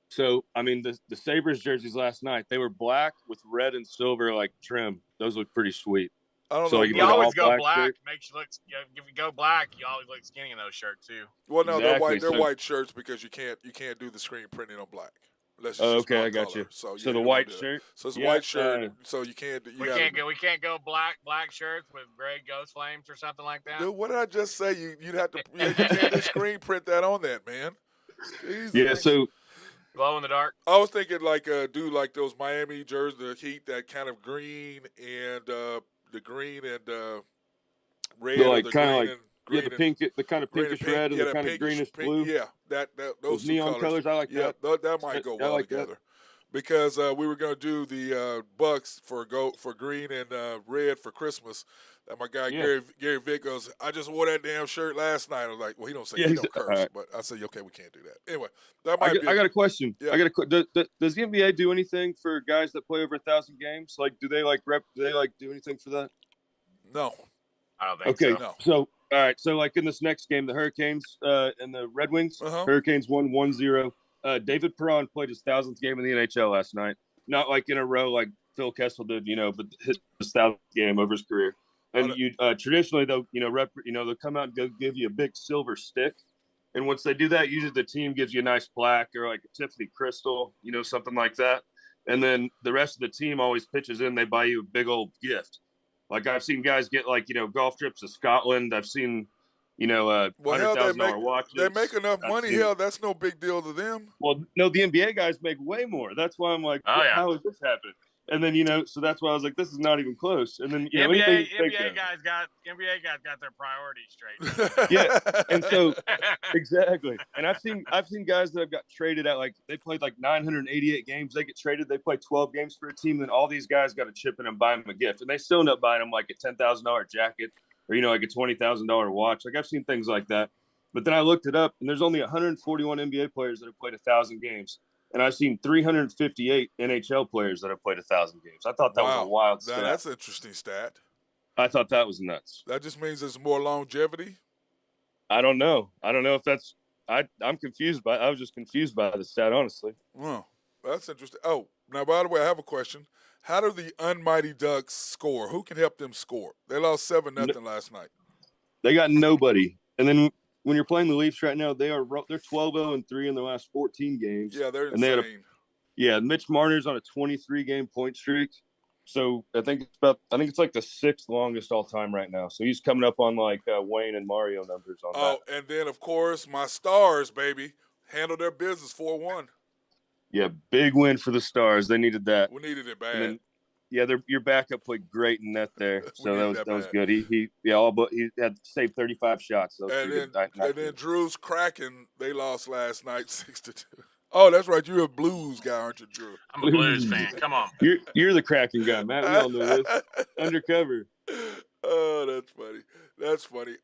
So, the Sabres jerseys last night, they were black with red and silver like trim. Those look pretty sweet. I don't know. You always go black. Makes you look. If you go black, you always look skinny in those shirts too. Well, no, exactly. They're white shirts because you can't do the screen printing on black. Okay, I got you. So the white shirt. So it's a white shirt. So you can't. We can't go black shirts with gray ghost flames or something like that. Dude, what did I just say? You'd have to. You can't just screen print that on that, man. Jesus. Yeah. So glow in the dark. I was thinking do like those Miami jerseys, the Heat, that kind of green and the green and red. So like kind of like the pink, the kind of pinkish red and the kind of greenish blue. Yeah, those neon colors. I like that. Yeah, that might go well together. Because we were going to do the Bucks for green and red for Christmas. And my guy Gary Vick goes, I just wore that damn shirt last night. I was like, well, he don't say he don't curse, right. but I said, okay, we can't do that. Anyway, that might be. I got a question. Yeah. Does the NBA do anything for guys that play over 1,000 games? Like, do they do anything for that? No, I don't think so. Okay, no. So all right, so like in this next game, the Hurricanes and the Red Wings, Hurricanes won 1-0. David Perron played his 1,000th game in the NHL last night. Not like in a row like Phil Kessel did, but his 1,000th game over his career. And traditionally, they'll come out and go give you a big silver stick. And once they do that, usually the team gives you a nice plaque or like a Tiffany crystal, something like that. And then the rest of the team always pitches in. They buy you a big old gift. Like I've seen guys get golf trips to Scotland. I've seen $100,000 watches. They make enough money. Hell, that's no big deal to them. Well, no, the NBA guys make way more. That's why I'm like, how is this happening? And then so that's why I was like, this is not even close. And then NBA guys got their priorities straight. Yeah, and so exactly. And I've seen guys that have got traded out. Like they played like 988 games. They get traded. They play 12 games for a team. Then all these guys got to chip in and buy them a gift, and they still end up buying them like a $10,000 jacket or like a $20,000 watch. Like I've seen things like that. But then I looked it up, and there's only 141 NBA players that have played 1,000 games. And I've seen 358 NHL players that have played 1,000 games. I thought that was a wild stat. That's an interesting stat. I thought that was nuts. That just means there's more longevity? I don't know. I don't know if that's – I'm confused by – I was just confused by the stat, honestly. Well, that's interesting. Oh, now, by the way, I have a question. How do the Unmighty Ducks score? Who can help them score? They lost 7-0 last night. They got nobody. And then when you're playing the Leafs right now, they're 12-0-3 in their last 14 games. Yeah, they're insane. Mitch Marner's on a 23-game point streak. So I think it's like the 6th longest all time right now. So he's coming up on like Wayne and Mario numbers on that. Oh, and then of course my Stars, baby, handled their business 4-1. Yeah, big win for the Stars. They needed that. We needed it bad. Then, your backup played great in net there. So that was good. He had saved 35 shots. And then Drew's Kraken, they lost last night 6-2. Oh, that's right. You're a Blues guy, aren't you, Drew? I'm a Blues fan. Come on. You're the Kraken guy, Matt. We all know this. Undercover. Oh, that's funny. That's funny.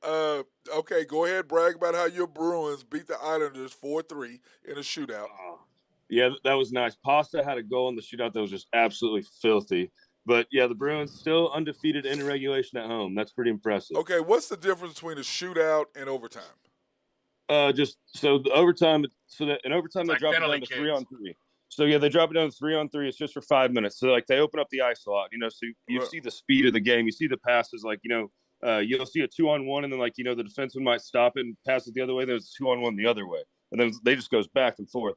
Okay, go ahead, brag about how your Bruins beat the Islanders 4-3 in a shootout. Yeah, that was nice. Pasta had a goal in the shootout that was just absolutely filthy. But, yeah, the Bruins still undefeated in regulation at home. That's pretty impressive. Okay, what's the difference between a shootout and overtime? The overtime. In overtime they drop it down to 3-on-3. So yeah, they drop it down to 3-on-3. It's just for 5 minutes. So like they open up the ice a lot, So you see the speed of the game. You see the passes. Like you'll see a 2-on-1, and then the defenseman might stop it and pass it the other way. There's a 2-on-1 the other way, and then they just goes back and forth.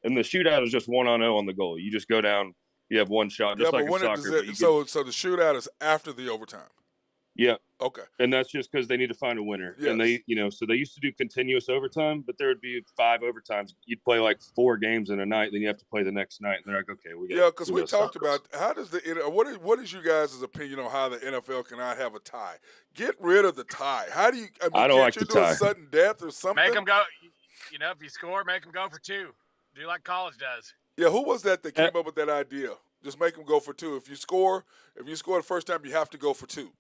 And the shootout is just 1-on-0 on the goal. You just go down. You have one shot, just like in soccer. So the shootout is after the overtime. Yeah. Okay. And that's just because they need to find a winner. Yes. And they, so they used to do continuous overtime, but there would be 5 overtimes. You'd play like 4 games in a night, then you have to play the next night. And they're like, okay, because we talked about how does what is you guys' opinion on how the NFL cannot have a tie? Get rid of the tie. How do you? I don't like the tie. Do a sudden death or something? Make them go. If you score, make them go for 2. Do like college does. Yeah, who was that came up with that idea? Just make them go for 2. If you score the first time, you have to go for 2.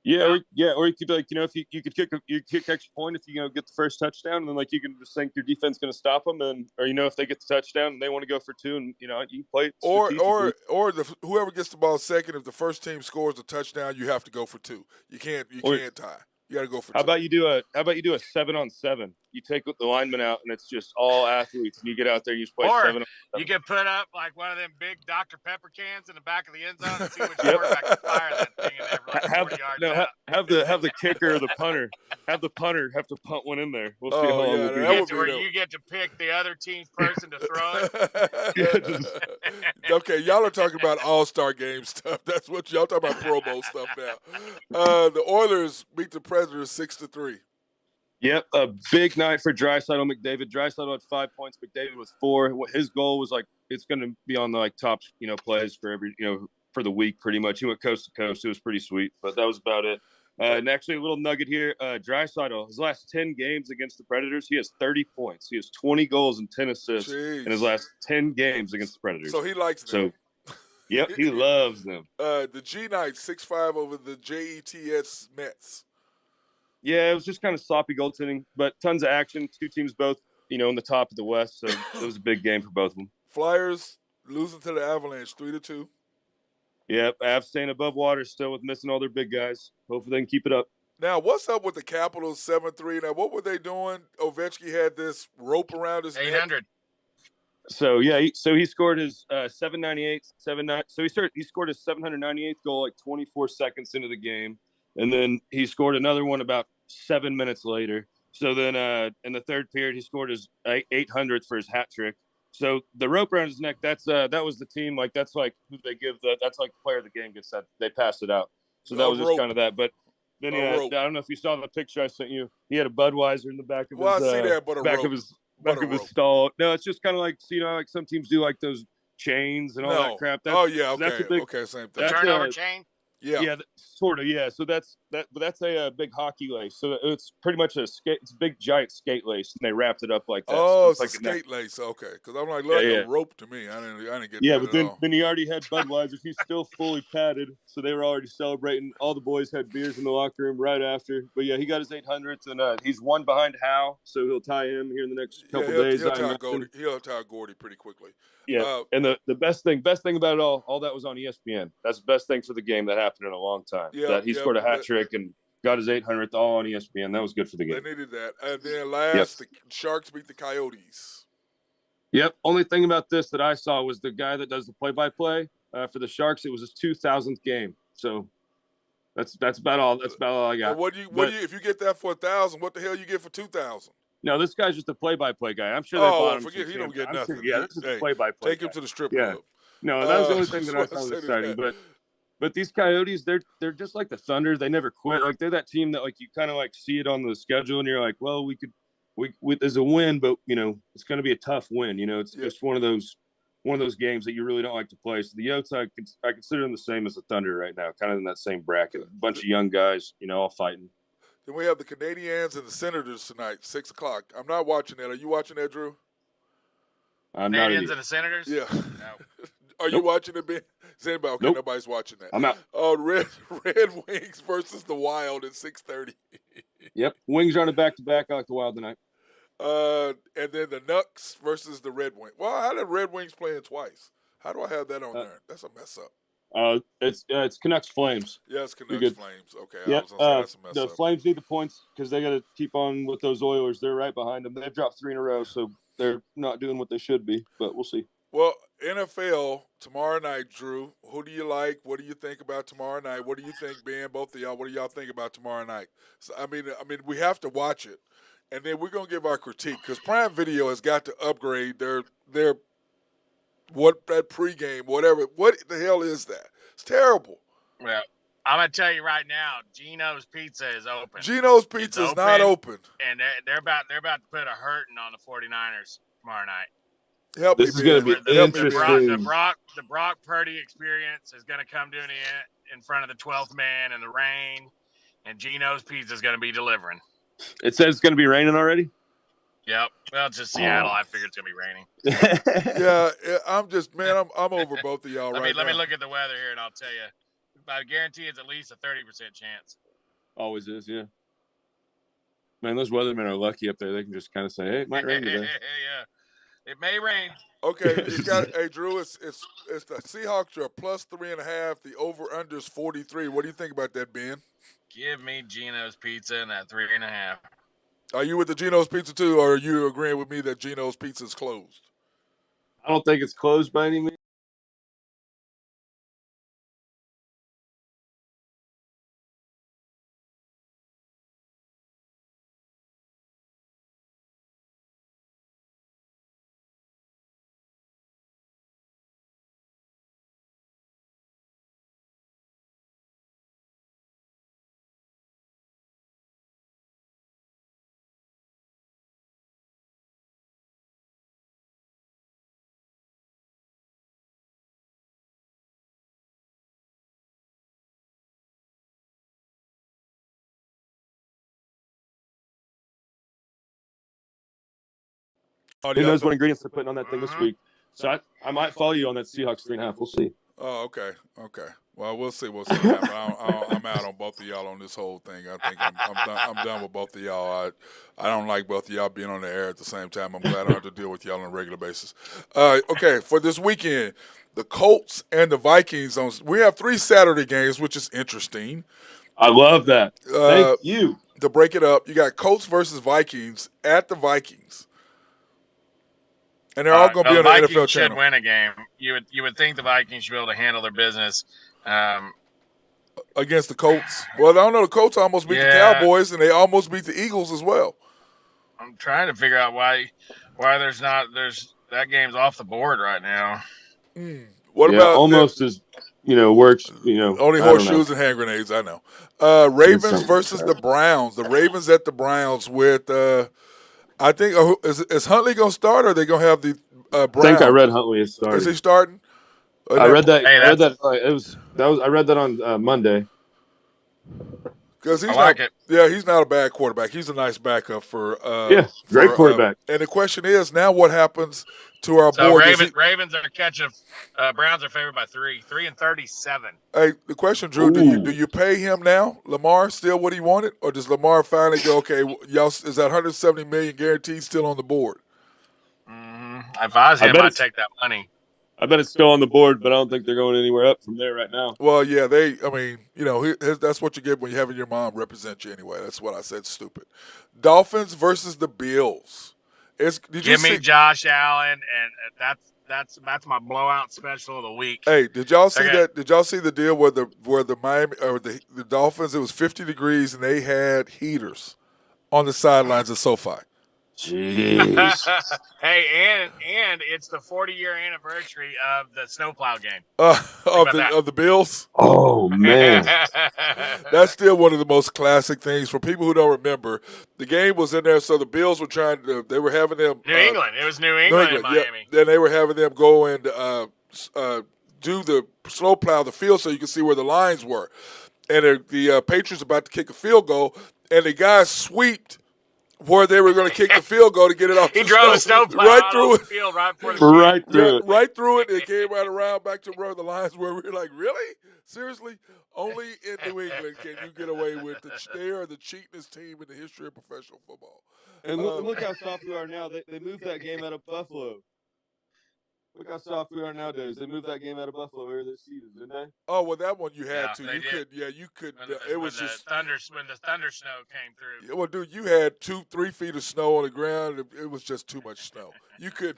Yeah, or you could be like, if you could kick extra point if you get the first touchdown, and then you can just think your defense going to stop them, or if they get the touchdown and they want to go for 2, and you can play it. Or whoever gets the ball second, if the first team scores a touchdown, you have to go for 2. You can't tie. You got to go for 2. How about you do a 7-on-7? You take the lineman out, and it's just all athletes, and you get out there, you just play 7-on-7. You can put up like one of them big Dr. Pepper cans in the back of the end zone and see which quarterback can fire that thing in there for 40 yards out. Have the kicker or the punter have to punt one in there. We'll see how long we'll be. Where you get to pick the other team's person to throw it. Okay, y'all are talking about all-star game stuff. That's what y'all talking about, Pro Bowl stuff now. The Oilers beat the Predators 6-3. Yep, a big night for Draisaitl McDavid. Draisaitl had 5 points, McDavid with 4. His goal was it's going to be on the top plays for every for the week pretty much. He went coast to coast. It was pretty sweet, but that was about it. And actually, a little nugget here: Draisaitl, his last 10 games against the Predators, he has 30 points. He has 20 goals and 10 assists in his last 10 games against the Predators. So he likes them. Yep, he loves them. The G Knights 6-5 over the Jets Mets. Yeah, it was just kind of sloppy goaltending, but tons of action. 2 teams both, in the top of the West, so it was a big game for both of them. Flyers losing to the Avalanche 3-2. Yep, Avs staying above water still with missing all their big guys. Hopefully they can keep it up. Now, what's up with the Capitals 7-3? Now, what were they doing? Ovechkin had this rope around his 800. neck. So he scored his 798. So he scored his 798th goal 24 seconds into the game, and then he scored another one about 7 minutes later. So then in the third period, he scored his 800th for his hat trick. So the rope around his neck, that was the team. That's who they give that's the player of the game gets that. They pass it out. So that was just kind of that. But then I don't know if you saw the picture I sent you. He had a Budweiser in the back of I see that, but back of his stall. No, it's just kind of like some teams do those chains and all that crap. Okay. That's a big, same thing. Turnover chain. Yeah, sort of. Yeah, so that's a big hockey lace. So it's pretty much it's a big giant skate lace, and they wrapped it up like that. So oh, it's it's a like skate lace. Okay, because I'm like, yeah, look, a yeah. rope to me. I didn't get Yeah, that but at then all. he already had Budweiser. He's still fully padded, so they were already celebrating. All the boys had beers in the locker room right after. But yeah, he got his 800s, and he's one behind Howe, so he'll tie him here in the next couple days. He'll tie Gordy. He'll tie Gordy pretty quickly. Yeah, and the best thing about it all that was on ESPN. That's the best thing for the game that happened in a long time. That he scored a hat trick and got his 800th all on ESPN. That was good for the game. They needed that. And then last, the Sharks beat the Coyotes. Yep. Only thing about this that I saw was the guy that does the play-by-play for the Sharks. It was his 2000th game. So that's about all. That's about all I got. What do you if you get that for 1,000? What the hell you get for 2,000? No, this guy's just a play-by-play guy. I'm sure they bought him. Forget he don't get nothing. Sure, yeah, this is a play-by-play. Take him to the strip club. No, that was the only thing that I found exciting. But these Coyotes, they're just like the Thunder. They never quit. Like they're that team that like you kind of like see it on the schedule, and you're like, well, we there's a win, but it's going to be a tough win. It's just one of those games that you really don't like to play. So the Yotes, I consider them the same as the Thunder right now, kind of in that same bracket. A bunch of young guys, all fighting. Then we have the Canadiens and the Senators tonight, 6 o'clock. I'm not watching that. Are you watching that, Drew? Canadiens and the Senators? Yeah. No. Are you watching it, Ben? Is anybody? Okay, nobody's watching that. I'm out. Oh, Red Wings versus the Wild at 6:30. Yep. Wings are on a back-to-back. I like the Wild tonight. And then the Nucks versus the Red Wings. Well, how did Red Wings playing twice? How do I have that on there? That's a mess up. It's Canucks Flames. Yeah, it's Canucks Flames. Okay, yeah. I was gonna say that's a mess up. The Flames need the points because they got to keep on with those Oilers. They're right behind them. They've dropped 3 in a row, so they're not doing what they should be. But we'll see. Well, NFL tomorrow night, Drew. Who do you like? What do you think about tomorrow night? What do you think, Ben? Both of y'all. What do y'all think about tomorrow night? So, I mean, we have to watch it, and then we're gonna give our critique because Prime Video has got to upgrade their that pregame, whatever. What the hell is that? It's terrible. Well, I'm gonna tell you right now, Geno's Pizza is open. Geno's Pizza is not open, and they're about to put a hurting on the 49ers tomorrow night. This is going to be interesting. The Brock Purdy experience is going to come to an end in front of the 12th man in the rain, and Geno's Pizza is going to be delivering. It says it's going to be raining already? Yep. Well, it's just Seattle. I figured it's going to be raining. Yeah, I'm over both of y'all now. Let me look at the weather here, and I'll tell you. I guarantee it's at least a 30% chance. Always is, yeah. Man, those weathermen are lucky up there. They can just kind of say, hey, it might rain today. Yeah. It may rain. Okay, hey Drew, it's the Seahawks are plus 3.5. The over under is 43. What do you think about that, Ben? Give me Geno's Pizza and that 3.5. Are you with the Geno's Pizza too, or are you agreeing with me that Geno's Pizza is closed? I don't think it's closed by any means. Who knows what ingredients they're putting on that thing this week? So I might follow you on that Seahawks 3.5. We'll see. Oh, okay. Well, we'll see what's going to happen. I'm out on both of y'all on this whole thing. I think I'm done with both of y'all. I don't like both of y'all being on the air at the same time. I'm glad I don't have to deal with y'all on a regular basis. Okay, for this weekend, the Colts and the Vikings. We have 3 Saturday games, which is interesting. I love that. Thank you. To break it up, you got Colts versus Vikings at the Vikings. And they're all going to be on the Vikings NFL channel. Should win a game. You would think the Vikings should be able to handle their business against the Colts. Well, I don't know. The Colts almost beat the Cowboys, and they almost beat the Eagles as well. I'm trying to figure out why there's that game's off the board right now. What about almost as works? Only horseshoes and hand grenades. I know. Ravens versus the Browns. The Ravens at the Browns with. I think is Huntley going to start, or are they going to have the Browns? I think I read Huntley is starting. Is he starting? I read that. Hey, I read that. I read that on Monday. Because I like it. Yeah, he's not a bad quarterback. He's a nice backup for. Great quarterback. And the question is now, what happens to our So board? Ravens are catching. Browns are favored by 3-37. Hey, the question, Drew, do you pay him now? Lamar still what he wanted, or does Lamar finally go? Okay, y'all, is that 170 million guaranteed still on the board? If I was him, I'd take that money. I bet it's still on the board, but I don't think they're going anywhere up from there right now. Well, yeah, that's what you get when you're having your mom represent you anyway. That's what I said, stupid. Dolphins versus the Bills. Give me Josh Allen, and that's my blowout special of the week. Hey, did y'all see that? Did y'all see the deal where the Miami or the Dolphins? It was 50 degrees and they had heaters on the sidelines of SoFi. Jeez. Hey, and it's the 40-year anniversary of the snowplow game. Of the Bills? Oh, man. That's still one of the most classic things. For people who don't remember, the game was in there, so the Bills were they were having them. New England. It was New England and Miami. Yeah. Then they were having them go and do the snowplow the field so you could see where the lines were. And the Patriots about to kick a field goal, and the guys sweeped where they were going to kick the field goal to get it off. He drove the snowplow right through it. The field, right through it. Right through it. It came right around back to where the lines were. We were like, really? Seriously? Only in New England can you get away with they are the cheapest team in the history of professional football. And look how soft we are now. They moved that game out of Buffalo. Look how soft we are nowadays. They moved that game out of Buffalo earlier this season, didn't they? Oh, well, that one you had to. You could. It was just when the thunder snow came through. Yeah, well, dude, you had 2-3 feet of snow on the ground. It was just too much snow.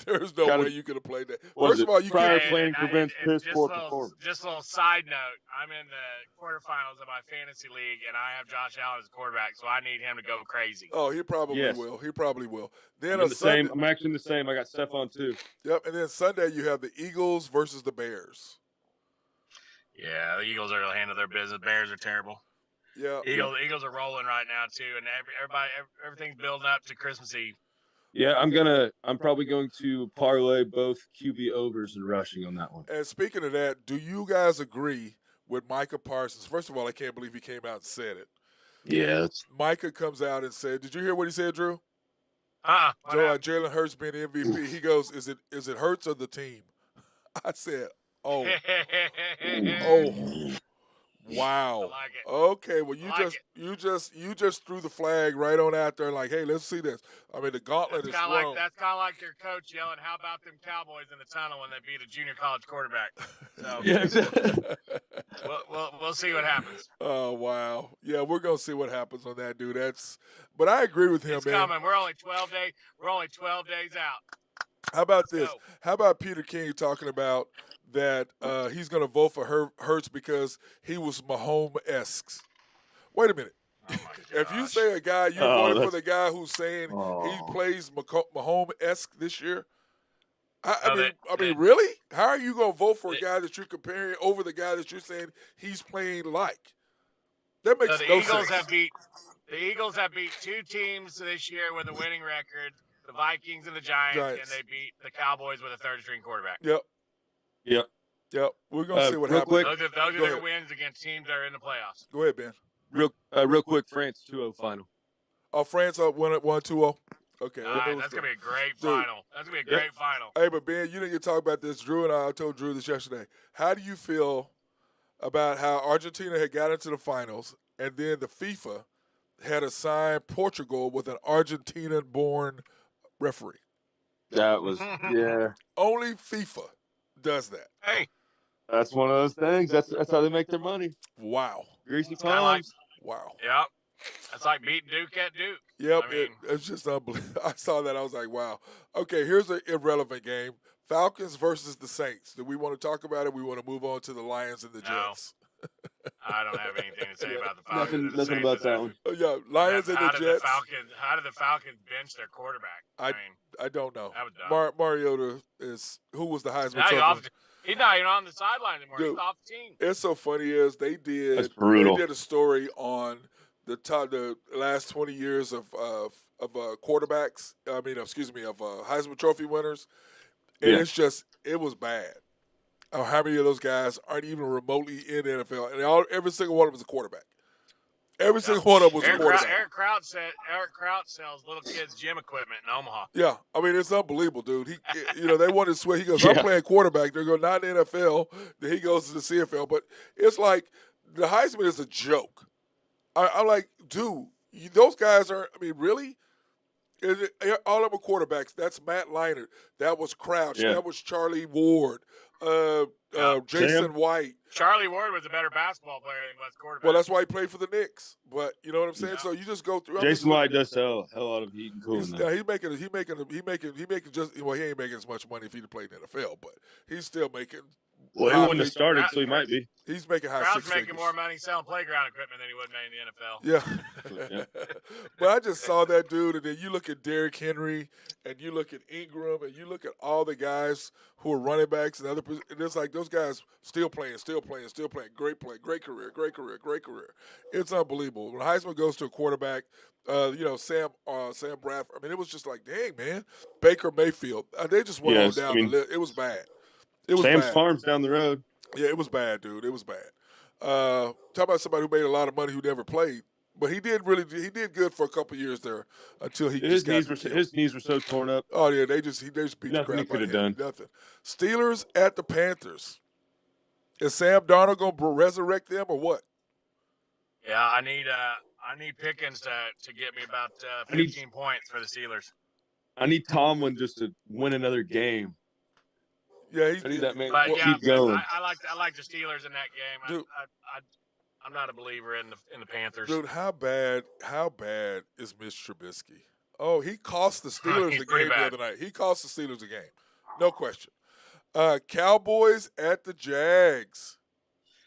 There's no way you could have played that. First of all, you prior planning prevents piss poor performance. Just a little side note: I'm in the quarterfinals of my fantasy league, and I have Josh Allen as quarterback, so I need him to go crazy. Oh, he probably will. He probably will. Then I'm actually the same. I got Stephon too. Yep, and then Sunday you have the Eagles versus the Bears. Yeah, the Eagles are handling their business. Bears are terrible. Yeah, Eagles are rolling right now too, and everything's building up to Christmas Eve. Yeah, I'm probably going to parlay both QB overs and rushing on that one. And speaking of that, do you guys agree with Micah Parsons? First of all, I can't believe he came out and said it. Yeah, Micah comes out and said, "Did you hear what he said, Drew?" Jalen Hurts being MVP. He goes, "Is it Hurts or the team?" I said, "Oh, wow." I like it. Okay, well you just threw the flag right on out there, like, hey, let's see this. I mean, the gauntlet is thrown. That's kind of like your coach yelling, "How about them Cowboys in the tunnel when they beat a junior college quarterback?" So we'll see what happens. Oh wow, yeah, we're gonna see what happens on that, dude. But I agree with him, it's man. Coming. We're only 12 days out. How about this? How about Peter King talking about that he's going to vote for Hurts because he was Mahomes-esque? Wait a minute. If you say a guy, you voted for the guy who's saying he plays Mahomes-esque this year? I mean, really? How are you going to vote for a guy that you're comparing over the guy that you're saying he's playing like? That makes no sense. The Eagles have beat two teams this year with a winning record, the Vikings and the Giants. And they beat the Cowboys with a third-string quarterback. Yep. We're going to see what happens. Those are their wins against teams that are in the playoffs. Go ahead, Ben. Real quick, France 2-0 final. Oh, France up 1-2-0? Okay. That's going to be a great final. That's going to be a great final. Hey, but Ben, you didn't get to talk about this. Drew and I told Drew this yesterday. How do you feel about how Argentina had got into the finals and then the FIFA had assigned Portugal with an Argentinian-born referee? That was, yeah. Only FIFA does that. Hey. That's one of those things. That's how they make their money. Wow. Greasy palms. Wow. Yep. That's like beating Duke at Duke. Yep. It's just unbelievable. I saw that. I was like, wow. Okay, here's an irrelevant game. Falcons versus the Saints. Do we want to talk about it? We want to move on to the Lions and the Jets. I don't have anything to say about the Falcons. Nothing about that one. Oh, yeah, Lions and the Jets. How did the Falcons bench their quarterback? I don't know. That was dumb. Mariota who was the Heisman Trophy? He's not even on the sideline anymore. Dude, he's off the team. It's so funny they did a story on the last 20 years of quarterbacks. Of Heisman Trophy winners, and it was bad. how many of those guys aren't even remotely in the NFL, and every single one of them is a quarterback. Every single one of them was a quarterback. Eric Kraut sells little kids gym equipment in Omaha. Yeah, I mean it's unbelievable, dude. They wanted to switch. He goes, I'm playing quarterback. They go, not in the NFL. Then he goes to the CFL. But it's like the Heisman is a joke. I'm like, dude, those guys are. I mean, really? All of them are quarterbacks. That's Matt Leinart. That was Crouch. Yeah. That was Charlie Ward. Jason White. Charlie Ward was a better basketball player than he was quarterback. Well, that's why he played for the Knicks. But you know what I'm saying. So you just go through. Jason White does sell a hell out of heat and cooling. He ain't making as much money if he'd played in the NFL, but he's still making. Well, he wouldn't have started, so he might be. He's making high Kraut's six figures. making more money selling playground equipment than he would make in the NFL. Yeah. But I just saw that dude, and then you look at Derrick Henry, and you look at Ingram, and you look at all the guys who are running backs and other. And it's like those guys still playing. Great play, great career. It's unbelievable. When Heisman goes to a quarterback, Sam Bradford. I mean, it was just like, dang, man. Baker Mayfield. They just went on down the list. It was bad. Sam's Farms down the road. Yeah, it was bad, dude. It was bad. Talk about somebody who made a lot of money who never played, but he did good for a couple of years there until his knees were so torn up. Oh yeah, they just beat the crap out of him. Nothing. Steelers at the Panthers. Is Sam Darnold gonna resurrect them or what? Yeah, I need Pickens to get me about 15 points for the Steelers. I need Tomlin just to win another game. Yeah, I need that man. But keep going. I like the Steelers in that game. Dude, I'm not a believer in the Panthers. Dude, how bad is Mitch Trubisky? Oh, he cost the Steelers the game the other night. He cost the Steelers the game, no question. Cowboys at the Jags.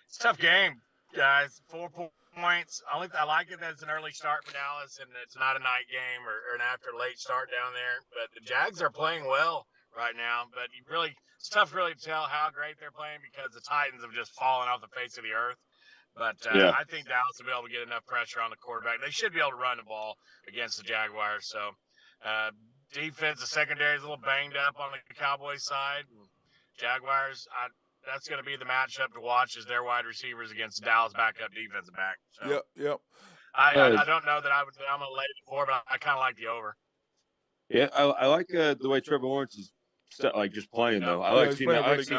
It's a tough game, guys. 4 points. I like it that it's an early start for Dallas and it's not a night game or an after late start down there. But the Jags are playing well right now. But it's tough really to tell how great they're playing because the Titans have just fallen off the face of the earth. But I think Dallas will be able to get enough pressure on the quarterback. They should be able to run the ball against the Jaguars. So defense, the secondary is a little banged up on the Cowboys side. Jaguars, that's going to be the matchup to watch is their wide receivers against Dallas backup defensive back. So, yep. I don't know that I'm going to lay it for, but I kind of like the over. Yeah, I like the way Trevor Lawrence is just playing though. I like seeing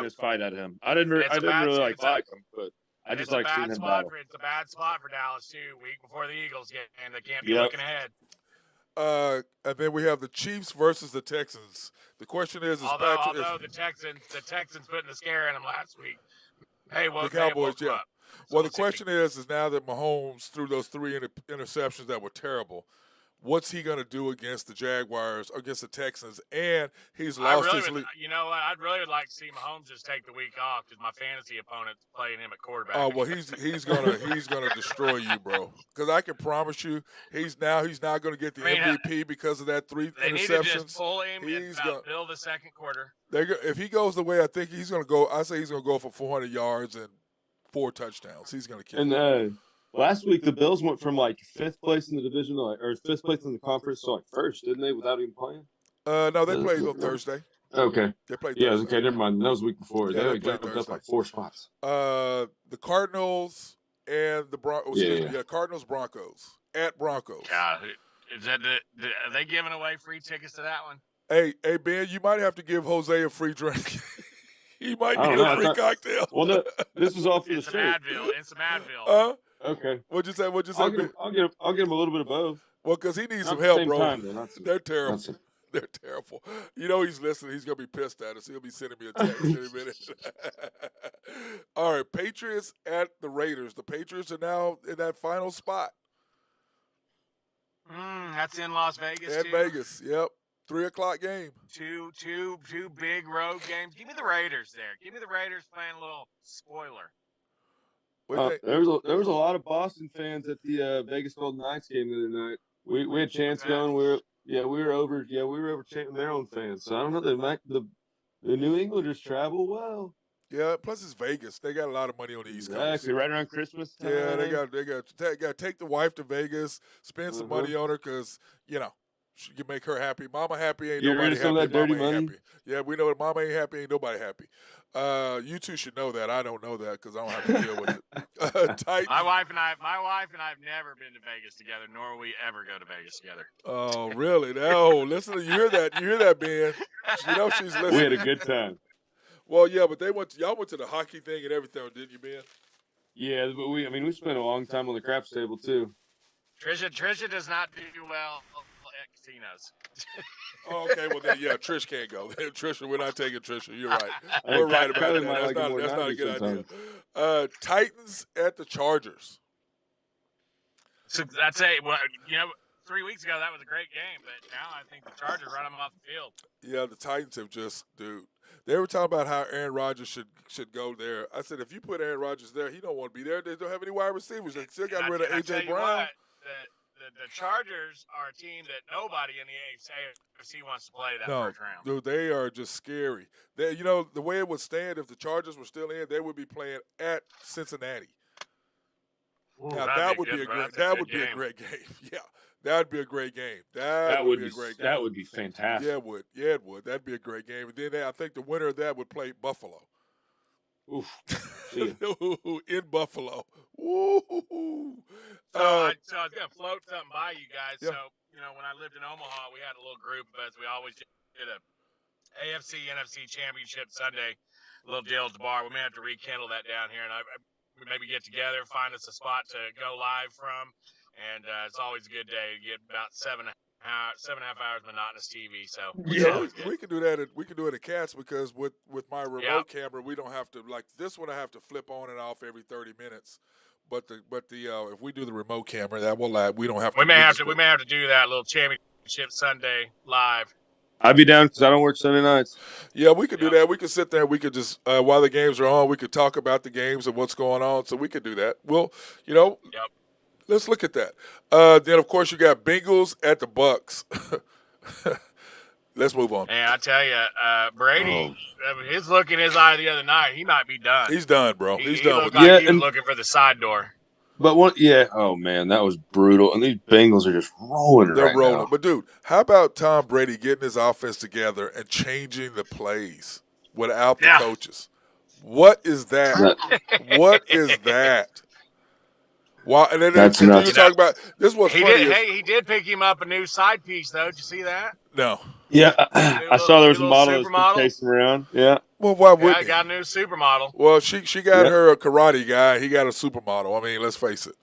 this fight at him. I didn't really like him, but I just like seeing him battle. It's a bad spot for Dallas too. Week before the Eagles get, and they can't be looking ahead. And then we have the Chiefs versus the Texans. The question is although the Texans putting the scare in them last week. Hey, well, the Cowboys, yeah. So well, the question is now that Mahomes threw those 3 interceptions that were terrible, what's he going to do against the Jaguars, against the Texans? And he's lost his lead. You know what? I'd really like to see Mahomes just take the week off because my fantasy opponent's playing him at quarterback. Oh well, he's gonna destroy you, bro. Because I can promise you, he's not going to get the MVP because of that 3 they interceptions. Need to just pull him and build the second quarter. If he goes the way I think he's going to go, I say he's going to go for 400 yards and 4 touchdowns. He's going to kill. And last week the Bills went from 5th place in the division or 5th place in the conference to 1st, didn't they? Without even playing. No, they played on Thursday. Okay. They played. Yeah. Thursday. Okay. Never mind. That was the week before. Yeah, they jumped up 4 spots. The Cardinals and the Broncos. Cardinals Broncos at Broncos. Yeah. Are they giving away free tickets to that one? Hey, Ben, you might have to give Jose a free drink. He might need a free cocktail. Well, no, this is all for the show. It's some Advil. Okay. What'd you say? I'll get him a little bit of both. Well, because he needs some help, bro. Time, they're terrible. They're terrible. You know he's listening. He's going to be pissed at us. He'll be sending me a text in a minute. All right, Patriots at the Raiders. The Patriots are now in that final spot. That's in Las Vegas, At Vegas, yep. 3:00 game. Two big road games. Give me the Raiders there. Give me the Raiders playing a little spoiler. There was a lot of Boston fans at the Vegas Golden Knights game the other night. We had chants going. We were over chanting their own fans. So I don't know. The New Englanders travel well. Yeah, plus it's Vegas. They got a lot of money on the East Coast. Exactly, right around Christmas time. Yeah, they got to take the wife to Vegas, spend some money on her because You make her happy. Mama happy, ain't Get rid nobody of some of happy. that dirty Mama ain't money. happy. Yeah, we know that mama ain't happy, ain't nobody happy. You two should know that. I don't know that because I don't have to deal with it. Titans. My wife and I have never been to Vegas together, nor will we ever go to Vegas together. Oh, really? No, listen. You hear that? You hear that, Ben? You know she's listening. We had a good time. Well, yeah, but y'all went to the hockey thing and everything, didn't you, Ben? Yeah, but we spent a long time on the craps table too. Trisha does not do well at casinos. Oh, okay, well then, yeah, Trish can't go. Trisha, we're not taking Trisha. You're right. We're right about that. That's not a good idea. Titans at the Chargers. So that's it. Well, 3 weeks ago that was a great game, but now I think the Chargers run them off the field. Yeah, the Titans have just, dude. They were talking about how Aaron Rodgers should go there. I said, if you put Aaron Rodgers there, he don't want to be there. They don't have any wide receivers. They still got rid of A.J. Brown. The Chargers are a team that nobody in the AFC wants to play that first round. Dude, they are just scary. The way it would stand if the Chargers were still in, they would be playing at Cincinnati. Ooh, now that would be a great game. Yeah, that would be a great game. That would be a great game. That would be fantastic. Yeah, it would. Yeah, it would. That'd be a great game. And then I think the winner of that would play Buffalo. Oof. In Buffalo. Woo. So I was gonna float something by you guys. Yeah. So when I lived in Omaha, we had a little group of us. We always did a AFC NFC Championship Sunday little deal at the bar. We may have to rekindle that down here, and we maybe get together, find us a spot to go live from, and it's always a good day. You get about 7.5 hours monotonous TV. So yeah, we can do that. We can do it at Cats because with my remote camera, we don't have to this one. I have to flip on and off every 30 minutes. But the if we do the remote camera, that will we don't have to. We may have to do that little championship Sunday live. I'd be down because I don't work Sunday nights. Yeah, we could do that. We could sit there. We could just while the games are on, we could talk about the games and what's going on. So we could do that. Well, let's look at that. Then of course you got Bengals at the Bucks. Let's move on. And I tell you, Brady, his look in his eye the other night, he might be done. He's done, bro. He's done. He was looking for the side door. But oh man, that was brutal. And these Bengals are just rolling. They're rolling. Now. But dude, how about Tom Brady getting his offense together and changing the plays without the coaches? What is that? What is that? Wow, and then that's you nuts. talk about this was funny. He did pick him up a new side piece though. Did you see that? No. Yeah, I saw there was a model that's been chasing around. Yeah. Well, why wouldn't he? Got a new supermodel. Well, she got her a karate guy. He got a supermodel. I mean, let's face it.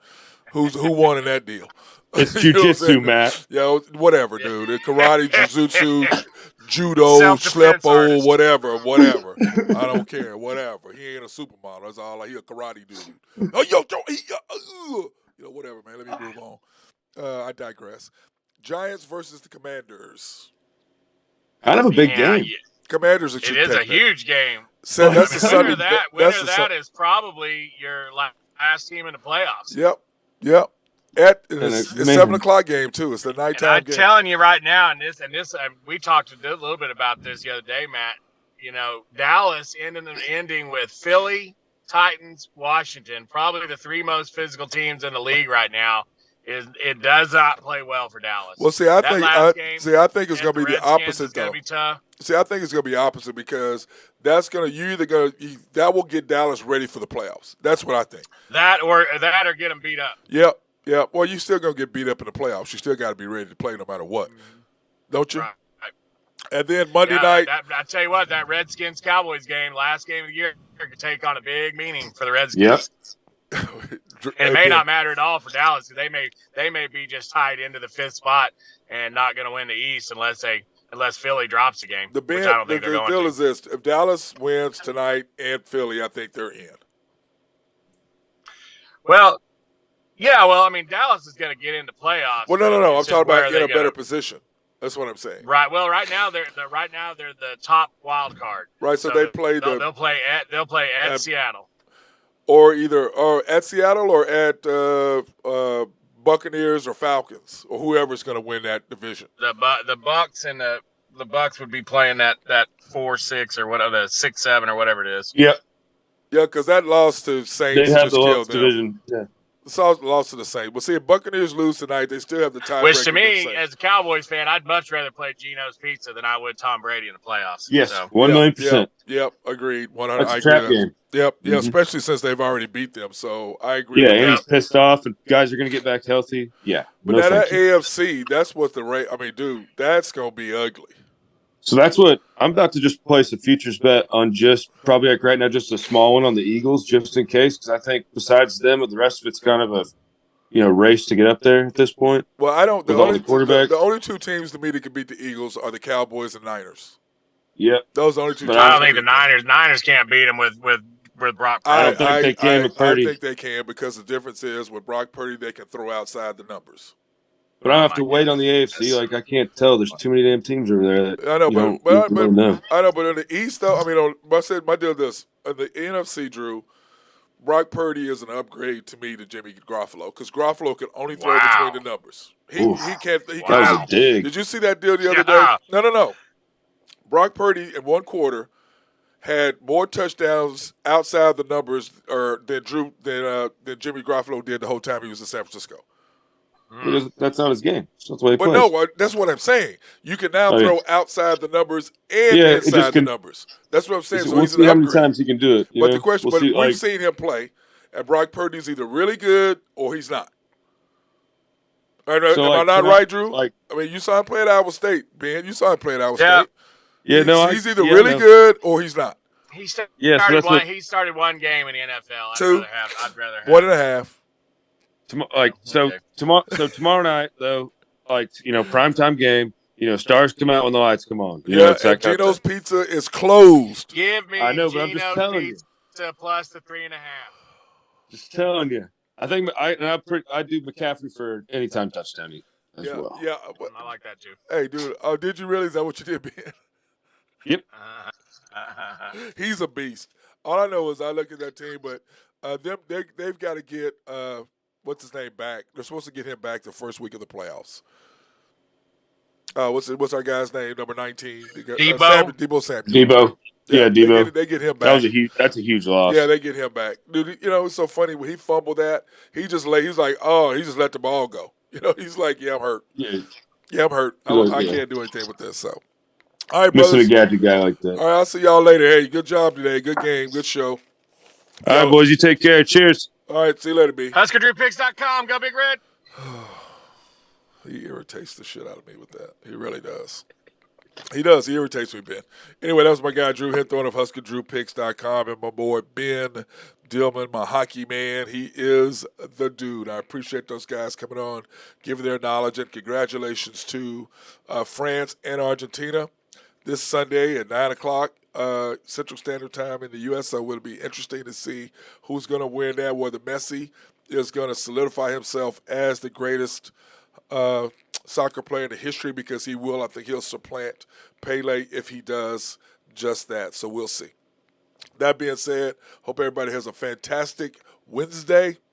Who won in that deal? It's jujitsu, Matt. Yeah, whatever, dude. It's karate, jujitsu, judo, schleppo, whatever. I don't care. Whatever. He ain't a supermodel. That's all. He a karate dude. Whatever, man. Let me move on. I digress. Giants versus the Commanders. Kind of a big game. Yeah. Commanders. It is a huge game. So that's the Sunday. That is probably your last team in the playoffs. Yep. It's 7:00 game too. It's the nighttime game. I'm telling you right now, and this, we talked a little bit about this the other day, Matt. Dallas ending with Philly, Titans, Washington, probably the three most physical teams in the league right now. It does not play well for Dallas. Well, see, I think it's going to be the opposite, though. Be tough. See, I think it's going to be opposite because that will get Dallas ready for the playoffs. That's what I think. That or get them beat up. Yep. Well, you're still going to get beat up in the playoffs. You still got to be ready to play no matter what, don't you? Right. And then Monday night. I tell you what, that Redskins-Cowboys game, last game of the year, could take on a big meaning for the Redskins. Yep. And it may not matter at all for Dallas because they may be just tied into the 5th spot and not going to win the East unless Philly drops a game. The deal is this: if Dallas wins tonight and Philly, I think they're in. Well, yeah. Well, I mean, Dallas is going to get into playoffs. Well, no. I'm talking about in a better position. That's what I'm saying. Right. Well, right now they're the top wild card. Right. So they play they'll play at Seattle. Or at Seattle or at Buccaneers or Falcons or whoever's going to win that division. The Bucs and the Bucs would be playing that 4-6 or whatever, the 6-7 or whatever it is. Yep. Yeah, because that loss to Saints they have just the killed them. Division. Yeah. Saints lost to the Saints. But see, if Buccaneers lose tonight, they still have the tiebreaker. Which to against me, Saints. as a Cowboys fan, I'd much rather play Geno's Pizza than I would Tom Brady in the playoffs. Yes, so. 1,000,000%. Yep, agreed. 100. That's a trap game. Yep, yeah, Mhm. especially since they've already beat them. So I agree. Yeah, with and that. he's pissed off, and guys are going to get back healthy. Yeah, But now that AFC, that's what the rate. I mean, dude, that's gonna be ugly. So that's what I'm about to just place a futures bet on. Just probably like right now, just a small one on the Eagles, just in case, because I think besides them, the rest of it's kind of a race to get up there at this point. Well, I don't. The only two teams to me that can beat the Eagles are the Cowboys and Niners. Yep, those are the only two. But I don't think the Niners can't beat them with Brock Purdy. I don't think they can with Purdy. I think they can because the difference is with Brock Purdy, they can throw outside the numbers. But I have to wait on the AFC. Like I can't tell. There's too many damn teams over there. That I know, but I know, but in the East, though, I mean, my deal is this: in the NFC, Drew, Brock Purdy is an upgrade to me to Jimmy Garoppolo because Garoppolo can only throw between the numbers. He can't. That was a dig. Did you see that deal the other day? No. Brock Purdy in one quarter had more touchdowns outside the numbers than Jimmy Garoppolo did the whole time he was in San Francisco. That's not his game. That's why he plays. No, that's what I'm saying. You can now throw outside the numbers and inside the numbers. That's what I'm saying. So we'll see how many times he can do it. But the question, we've seen him play, and Brock Purdy's either really good or he's not. Am I not right, Drew? I mean, you saw him play at Iowa State, Ben. You saw him play at Iowa State. Yeah, he's either really good or he's not. He started one game in the NFL. Two. I'd rather have 1.5. Tomorrow night though, primetime game. Stars come out when the lights come on. And Geno's Pizza is closed. Give me. I know, but Geno's I'm just telling Pizza plus the 3.5. Just telling you. I think I do McCaffrey for anytime touchdown as well. Yeah, I like that too. Hey, dude, did you realize that what you did, Ben? Yep. He's a beast. All I know is I look at that team, but they've got to get what's his name back. They're supposed to get him back the first week of the playoffs. What's our guy's name? Number 19. Debo Samuel. Debo. Yeah, Debo. They get him back. That's a huge loss. Yeah, they get him back. Dude, it's so funny when he fumbled that. He just let the ball go. He's like, yeah, I'm hurt. Yeah, I'm hurt. I can't do anything with this. So, all right, brothers. Missing a gadget guy like that. All right, I'll see y'all later. Hey, good job today. Good game. Good show. All right, boys. You take care. Cheers. All right, see you later, B. HuskerDrewPicks.com. Go Big Red. He irritates the shit out of me with that. He really does. He does. He irritates me, Ben. Anyway, that was my guy, Drew Hinthorn of HuskerDrewPicks.com, and my boy, Ben Dillman, my hockey man. He is the dude. I appreciate those guys coming on, giving their knowledge, and congratulations to France and Argentina this Sunday at 9 o'clock Central Standard Time in the U.S., so it'll be interesting to see who's going to win that, whether Messi is going to solidify himself as the greatest soccer player in the history, because he will. I think he'll supplant Pele if he does just that. So we'll see. That being said, hope everybody has a fantastic Wednesday.